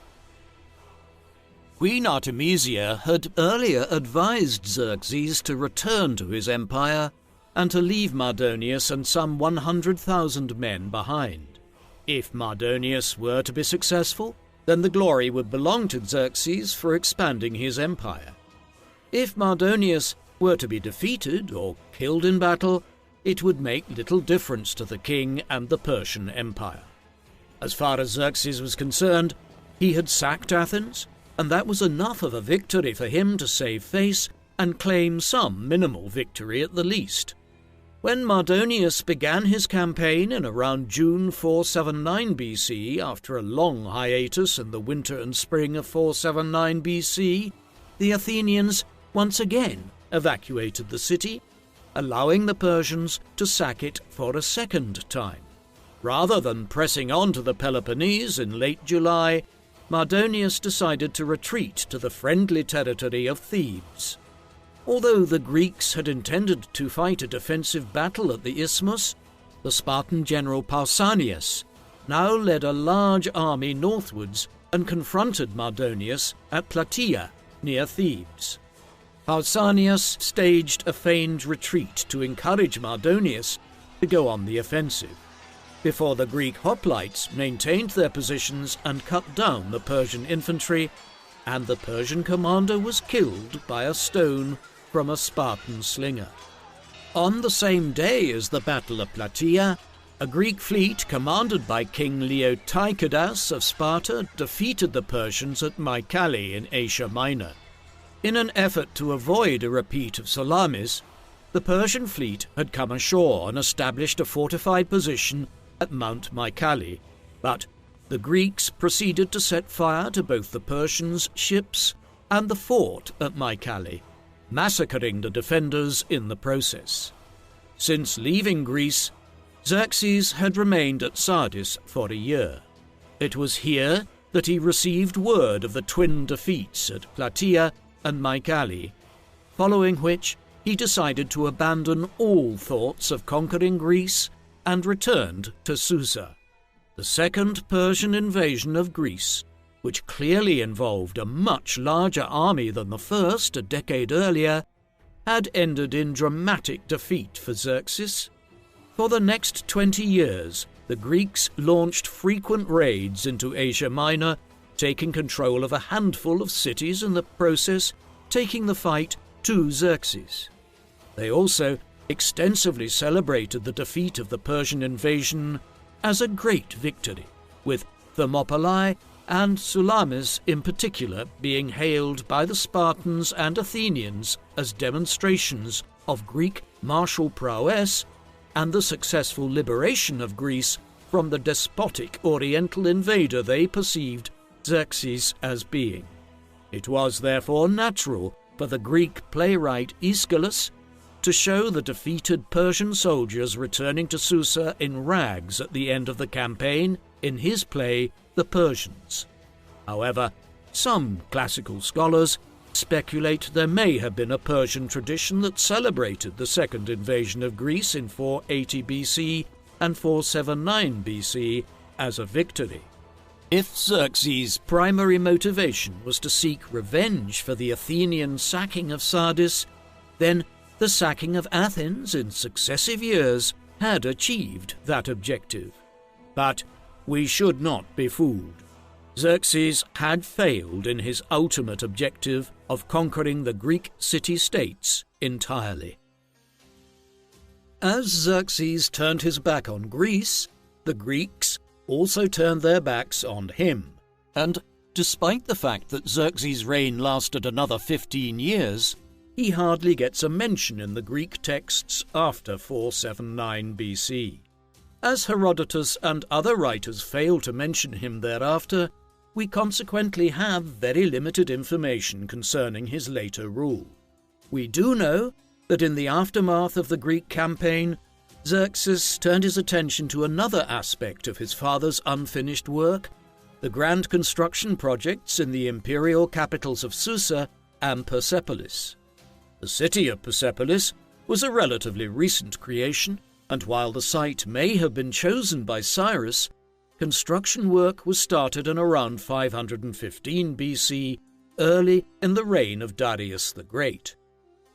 Queen Artemisia had earlier advised Xerxes to return to his empire and to leave Mardonius and some 100,000 men behind. If Mardonius were to be successful, then the glory would belong to Xerxes for expanding his empire. If Mardonius were to be defeated or killed in battle, it would make little difference to the king and the Persian Empire. As far as Xerxes was concerned, he had sacked Athens, and that was enough of a victory for him to save face and claim some minimal victory at the least. When Mardonius began his campaign in around June 479 BC, after a long hiatus in the winter and spring of 479 BC, the Athenians once again evacuated the city, allowing the Persians to sack it for a second time. Rather than pressing on to the Peloponnese in late July, Mardonius decided to retreat to the friendly territory of Thebes. Although the Greeks had intended to fight a defensive battle at the Isthmus, the Spartan general Pausanias now led a large army northwards and confronted Mardonius at Plataea, near Thebes. Pausanias staged a feigned retreat to encourage Mardonius to go on the offensive, before the Greek hoplites maintained their positions and cut down the Persian infantry, and the Persian commander was killed by a stone from a Spartan slinger. On the same day as the Battle of Plataea, a Greek fleet commanded by King Leotychidas of Sparta defeated the Persians at Mycale in Asia Minor. In an effort to avoid a repeat of Salamis, the Persian fleet had come ashore and established a fortified position at Mount Mycale, but the Greeks proceeded to set fire to both the Persians' ships and the fort at Mycale, massacring the defenders in the process. Since leaving Greece, Xerxes had remained at Sardis for a year. It was here that he received word of the twin defeats at Plataea and Mycale, following which he decided to abandon all thoughts of conquering Greece and returned to Susa. The second Persian invasion of Greece, which clearly involved a much larger army than the first a decade earlier, had ended in dramatic defeat for Xerxes. For the next 20 years, the Greeks launched frequent raids into Asia Minor, taking control of a handful of cities in the process, taking the fight to Xerxes. They also extensively celebrated the defeat of the Persian invasion as a great victory, with Thermopylae and Salamis in particular being hailed by the Spartans and Athenians as demonstrations of Greek martial prowess and the successful liberation of Greece from the despotic Oriental invader they perceived Xerxes as being. It was therefore natural for the Greek playwright Aeschylus to show the defeated Persian soldiers returning to Susa in rags at the end of the campaign in his play The Persians. However, some classical scholars speculate there may have been a Persian tradition that celebrated the second invasion of Greece in 480 BC and 479 BC as a victory. If Xerxes' primary motivation was to seek revenge for the Athenian sacking of Sardis, then The sacking of Athens in successive years had achieved that objective. But we should not be fooled. Xerxes had failed in his ultimate objective of conquering the Greek city-states entirely. As Xerxes turned his back on Greece, the Greeks also turned their backs on him. And despite the fact that Xerxes' reign lasted another 15 years, he hardly gets a mention in the Greek texts after 479 BC. As Herodotus and other writers fail to mention him thereafter, we consequently have very limited information concerning his later rule. We do know that in the aftermath of the Greek campaign, Xerxes turned his attention to another aspect of his father's unfinished work, the grand construction projects in the imperial capitals of Susa and Persepolis. The city of Persepolis was a relatively recent creation, and while the site may have been chosen by Cyrus, construction work was started in around 515 BC, early in the reign of Darius the Great.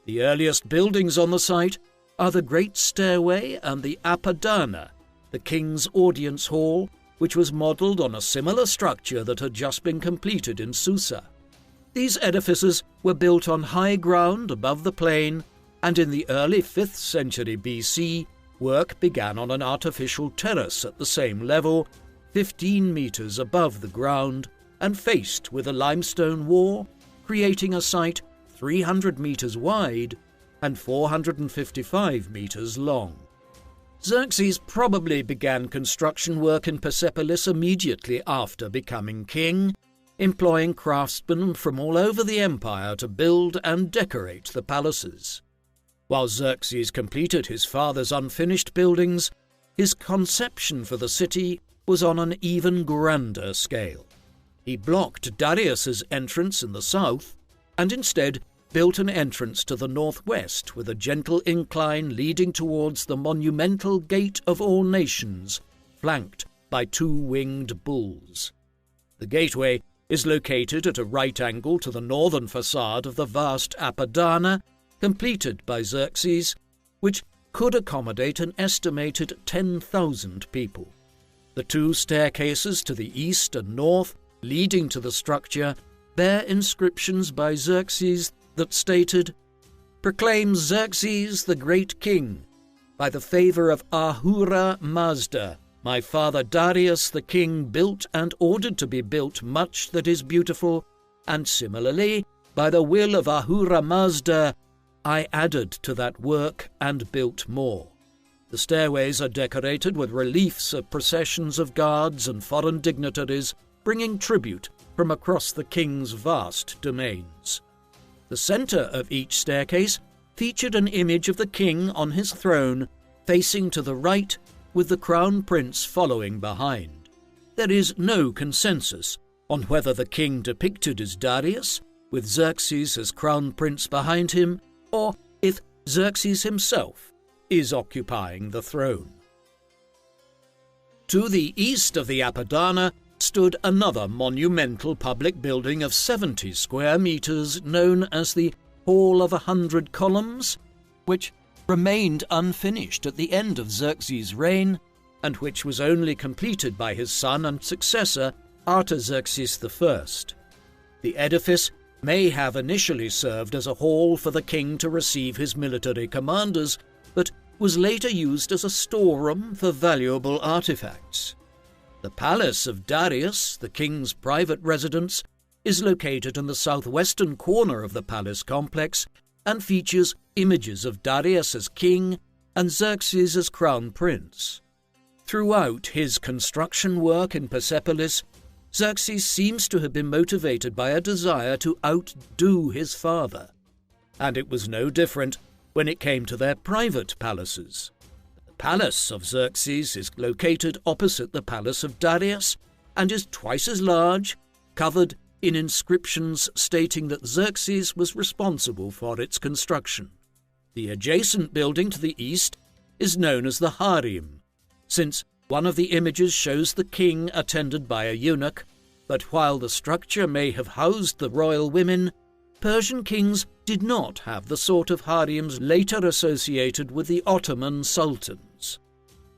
The earliest buildings on the site are the Great Stairway and the Apadana, the king's audience hall, which was modelled on a similar structure that had just been completed in Susa. These edifices were built on high ground above the plain, and in the early 5th century BC, work began on an artificial terrace at the same level, 15 metres above the ground, and faced with a limestone wall, creating a site 300 metres wide and 455 metres long. Xerxes probably began construction work in Persepolis immediately after becoming king, employing craftsmen from all over the empire to build and decorate the palaces. While Xerxes completed his father's unfinished buildings, his conception for the city was on an even grander scale. He blocked Darius's entrance in the south and instead built an entrance to the northwest with a gentle incline leading towards the monumental Gate of All Nations, flanked by 2 winged bulls. The gateway is located at a right angle to the northern facade of the vast Apadana, completed by Xerxes, which could accommodate an estimated 10,000 people. The 2 staircases to the east and north leading to the structure bear inscriptions by Xerxes that stated, "Proclaims Xerxes the great king, by the favour of Ahura Mazda, my father Darius the king built and ordered to be built much that is beautiful, and similarly, by the will of Ahura Mazda, I added to that work and built more." The stairways are decorated with reliefs of processions of guards and foreign dignitaries bringing tribute from across the king's vast domains. The centre of each staircase featured an image of the king on his throne, facing to the right, with the crown prince following behind. There is no consensus on whether the king depicted is Darius, with Xerxes as crown prince behind him, or if Xerxes himself is occupying the throne. To the east of the Apadana stood another monumental public building of 70 square metres known as the Hall of 100 Columns, which remained unfinished at the end of Xerxes' reign, and which was only completed by his son and successor, Artaxerxes I. The edifice may have initially served as a hall for the king to receive his military commanders, but was later used as a storeroom for valuable artifacts. The palace of Darius, the king's private residence, is located in the southwestern corner of the palace complex and features images of Darius as king and Xerxes as crown prince. Throughout his construction work in Persepolis, Xerxes seems to have been motivated by a desire to outdo his father, and it was no different when it came to their private palaces. The palace of Xerxes is located opposite the palace of Darius and is twice as large, covered in inscriptions stating that Xerxes was responsible for its construction. The adjacent building to the east is known as the harem, since one of the images shows the king attended by a eunuch, but while the structure may have housed the royal women, Persian kings did not have the sort of harems later associated with the Ottoman sultans.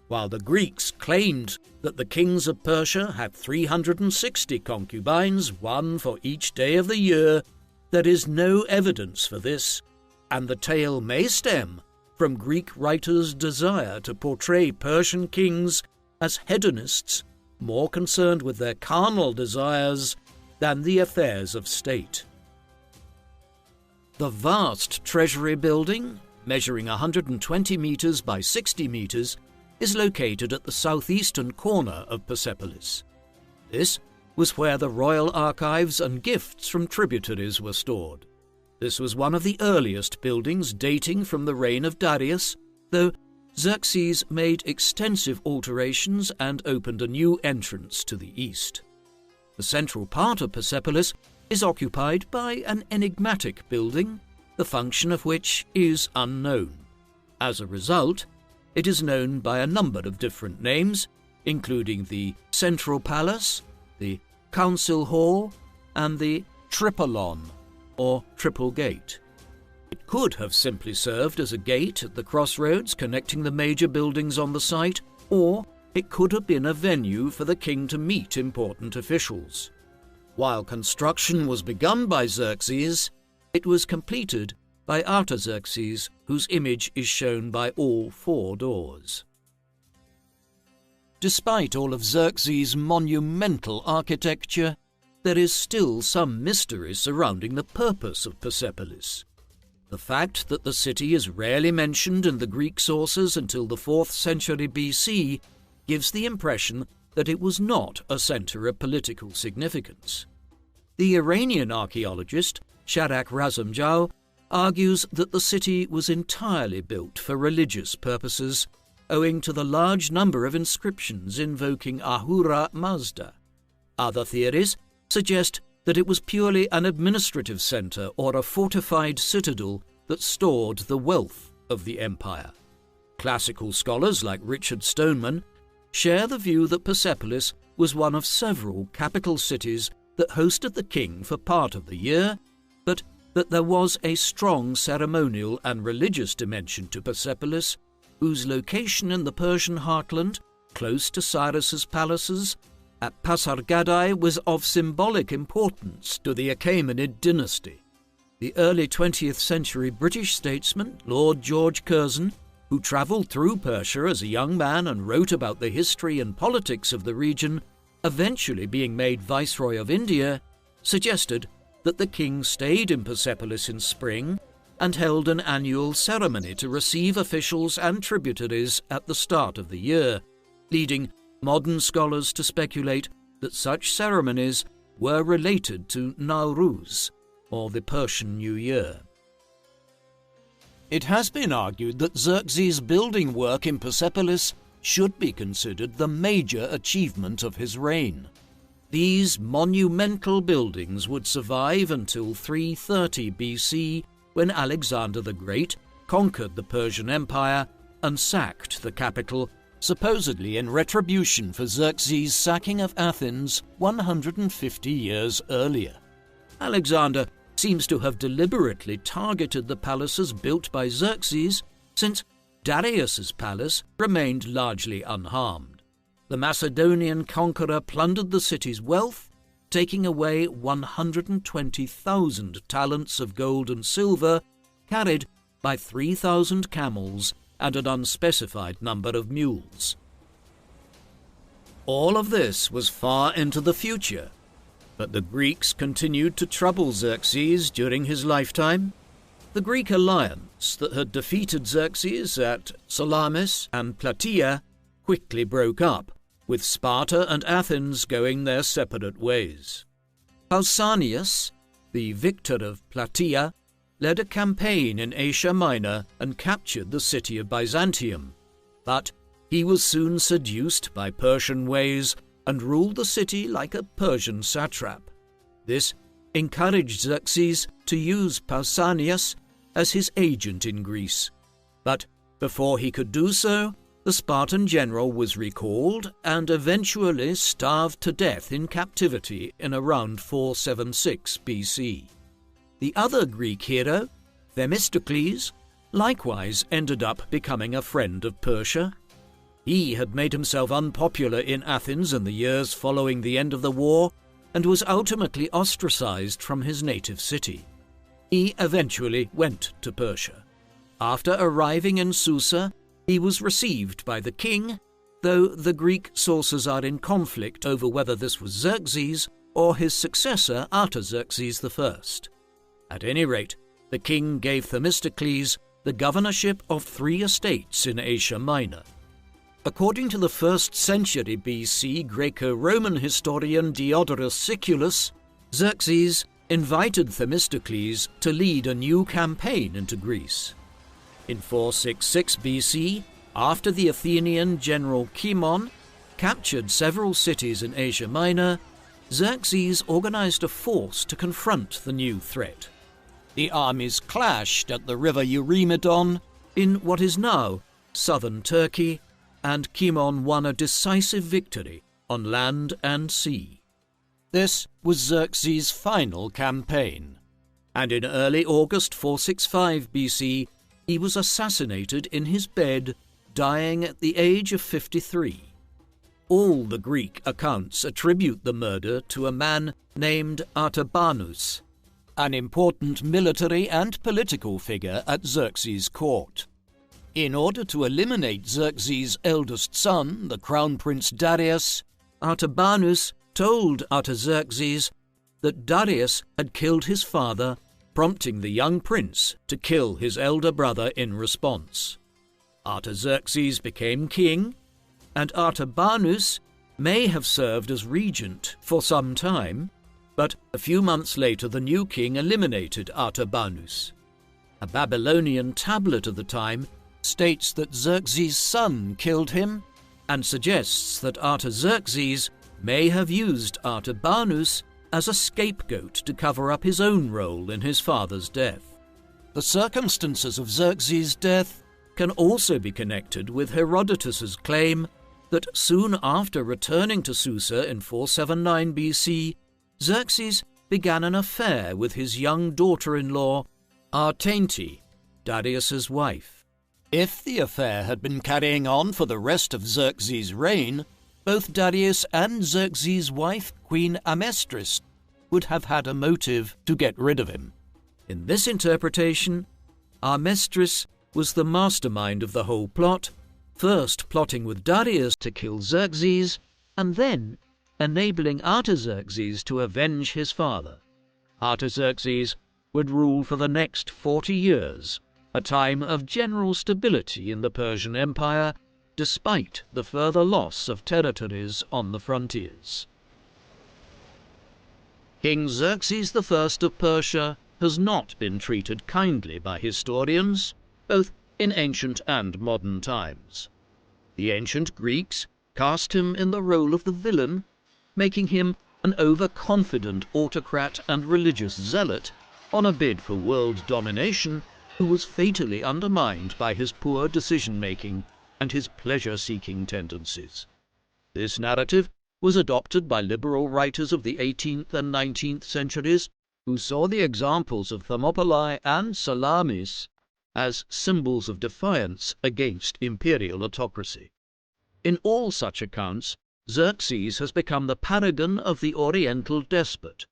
While the Greeks claimed that the kings of Persia had 360 concubines, one for each day of the year, there is no evidence for this, and the tale may stem from Greek writers' desire to portray Persian kings as hedonists, more concerned with their carnal desires than the affairs of state. The vast treasury building, measuring 120 meters by 60 meters, is located at the southeastern corner of Persepolis. This was where the royal archives and gifts from tributaries were stored. This was one of the earliest buildings dating from the reign of Darius, though Xerxes made extensive alterations and opened a new entrance to the east. The central part of Persepolis is occupied by an enigmatic building, the function of which is unknown. As a result, it is known by a number of different names, including the Central Palace, the Council Hall, and the Tripolion, or Triple Gate. It could have simply served as a gate at the crossroads connecting the major buildings on the site, or it could have been a venue for the king to meet important officials. While construction was begun by Xerxes, it was completed by Artaxerxes, whose image is shown by all four doors. Despite all of Xerxes' monumental architecture, there is still some mystery surrounding the purpose of Persepolis. The fact that the city is rarely mentioned in the Greek sources until the 4th century BC gives the impression that it was not a center of political significance. The Iranian archaeologist Sharak Razumjau argues that the city was entirely built for religious purposes, owing to the large number of inscriptions invoking Ahura Mazda. Other theories suggest that it was purely an administrative center or a fortified citadel that stored the wealth of the empire. Classical scholars like Richard Stoneman share the view that Persepolis was one of several capital cities that hosted the king for part of the year, but that there was a strong ceremonial and religious dimension to Persepolis, whose location in the Persian heartland, close to Cyrus's palaces, at Pasargadae was of symbolic importance to the Achaemenid dynasty. The early 20th century British statesman Lord George Curzon, who travelled through Persia as a young man and wrote about the history and politics of the region, eventually being made Viceroy of India, suggested that the king stayed in Persepolis in spring and held an annual ceremony to receive officials and tributaries at the start of the year, leading modern scholars to speculate that such ceremonies were related to Nowruz, or the Persian New Year. It has been argued that Xerxes' building work in Persepolis should be considered the major achievement of his reign. These monumental buildings would survive until 330 BC, when Alexander the Great conquered the Persian Empire and sacked the capital, supposedly in retribution for Xerxes' sacking of Athens 150 years earlier. Alexander seems to have deliberately targeted the palaces built by Xerxes, since Darius's palace remained largely unharmed. The Macedonian conqueror plundered the city's wealth, taking away 120,000 talents of gold and silver, carried by 3,000 camels and an unspecified number of mules. All of this was far into the future, but the Greeks continued to trouble Xerxes during his lifetime. The Greek alliance that had defeated Xerxes at Salamis and Plataea quickly broke up, with Sparta and Athens going their separate ways. Pausanias, the victor of Plataea, led a campaign in Asia Minor and captured the city of Byzantium, but he was soon seduced by Persian ways and ruled the city like a Persian satrap. This encouraged Xerxes to use Pausanias as his agent in Greece, but before he could do so, the Spartan general was recalled and eventually starved to death in captivity in around 476 BC. The other Greek hero, Themistocles, likewise ended up becoming a friend of Persia. He had made himself unpopular in Athens in the years following the end of the war and was ultimately ostracized from his native city. He eventually went to Persia. After arriving in Susa, he was received by the king, though the Greek sources are in conflict over whether this was Xerxes or his successor Artaxerxes I. At any rate, the king gave Themistocles the governorship of 3 estates in Asia Minor. According to the 1st century BC Greco-Roman historian Diodorus Siculus, Xerxes invited Themistocles to lead a new campaign into Greece. In 466 BC, after the Athenian general Cimon captured several cities in Asia Minor, Xerxes organized a force to confront the new threat. The armies clashed at the river Eurymedon in what is now southern Turkey, and Cimon won a decisive victory on land and sea. This was Xerxes' final campaign, and in early August 465 BC, he was assassinated in his bed, dying at the age of 53. All the Greek accounts attribute the murder to a man named Artabanus, an important military and political figure at Xerxes' court. In order to eliminate Xerxes' eldest son, the crown prince Darius, Artabanus told Artaxerxes that Darius had killed his father, prompting the young prince to kill his elder brother in response. Artaxerxes became king, and Artabanus may have served as regent for some time, but a few months later the new king eliminated Artabanus. A Babylonian tablet of the time states that Xerxes' son killed him and suggests that Artaxerxes may have used Artabanus as a scapegoat to cover up his own role in his father's death. The circumstances of Xerxes' death can also be connected with Herodotus's claim that soon after returning to Susa in 479 BC, Xerxes began an affair with his young daughter-in-law, Artainte, Darius's wife. If the affair had been carrying on for the rest of Xerxes' reign, both Darius and Xerxes' wife, Queen Amestris, would have had a motive to get rid of him. In this interpretation, Amestris was the mastermind of the whole plot, first plotting with Darius to kill Xerxes, and then enabling Artaxerxes to avenge his father. Artaxerxes would rule for the next 40 years, a time of general stability in the Persian Empire, despite the further loss of territories on the frontiers. King Xerxes I of Persia has not been treated kindly by historians, both in ancient and modern times. The ancient Greeks cast him in the role of the villain, making him an overconfident autocrat and religious zealot on a bid for world domination who was fatally undermined by his poor decision-making and his pleasure-seeking tendencies. This narrative was adopted by liberal writers of the 18th and 19th centuries, who saw the examples of Thermopylae and Salamis as symbols of defiance against imperial autocracy. In all such accounts, Xerxes has become the paragon of the Oriental despot,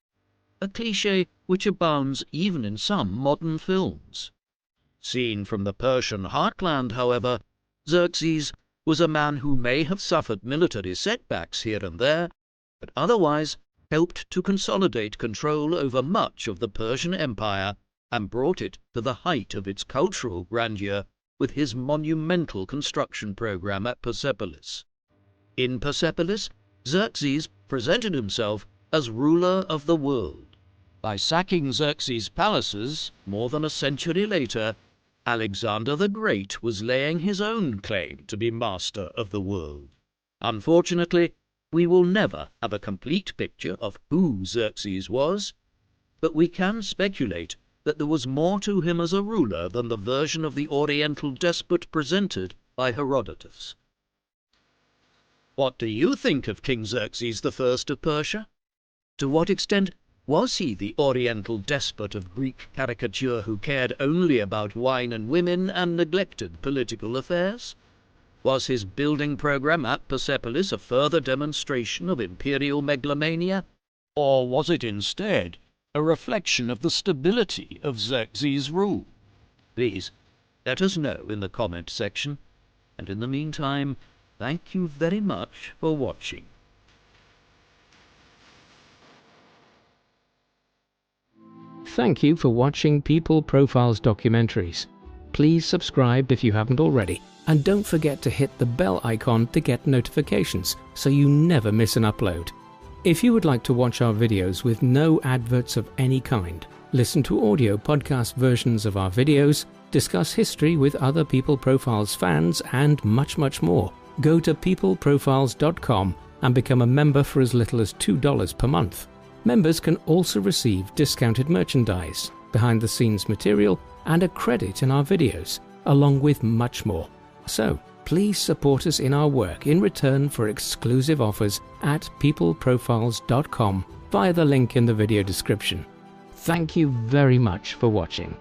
a cliché which abounds even in some modern films. Seen from the Persian heartland, however, Xerxes was a man who may have suffered military setbacks here and there, but otherwise helped to consolidate control over much of the Persian Empire and brought it to the height of its cultural grandeur with his monumental construction program at Persepolis. In Persepolis, Xerxes presented himself as ruler of the world. By sacking Xerxes' palaces more than a century later, Alexander the Great was laying his own claim to be master of the world. Unfortunately, we will never have a complete picture of who Xerxes was, but we can speculate that there was more to him as a ruler than the version of the Oriental despot presented by Herodotus. What do you think of King Xerxes I of Persia? To what extent Was he the Oriental despot of Greek caricature who cared only about wine and women and neglected political affairs? Was his building program at Persepolis a further demonstration of imperial megalomania? Or was it instead a reflection of the stability of Xerxes' rule? Please, let us know in the comment section. And in the meantime, thank you very much for watching. Thank you for watching People Profiles Documentaries. Please subscribe if you haven't already, and don't forget to hit the bell icon to get notifications so you never miss an upload. If you would like to watch our videos with no adverts of any kind, listen to audio podcast versions of our videos, discuss history with other People Profiles fans, and much, much more, go to peopleprofiles.com and become a member for as little as $2 per month. Members can also receive discounted merchandise, behind-the-scenes material, and a credit in our videos, along with much more. So, please support us in our work in return for exclusive offers at peopleprofiles.com via the link in the video description. Thank you very much for watching.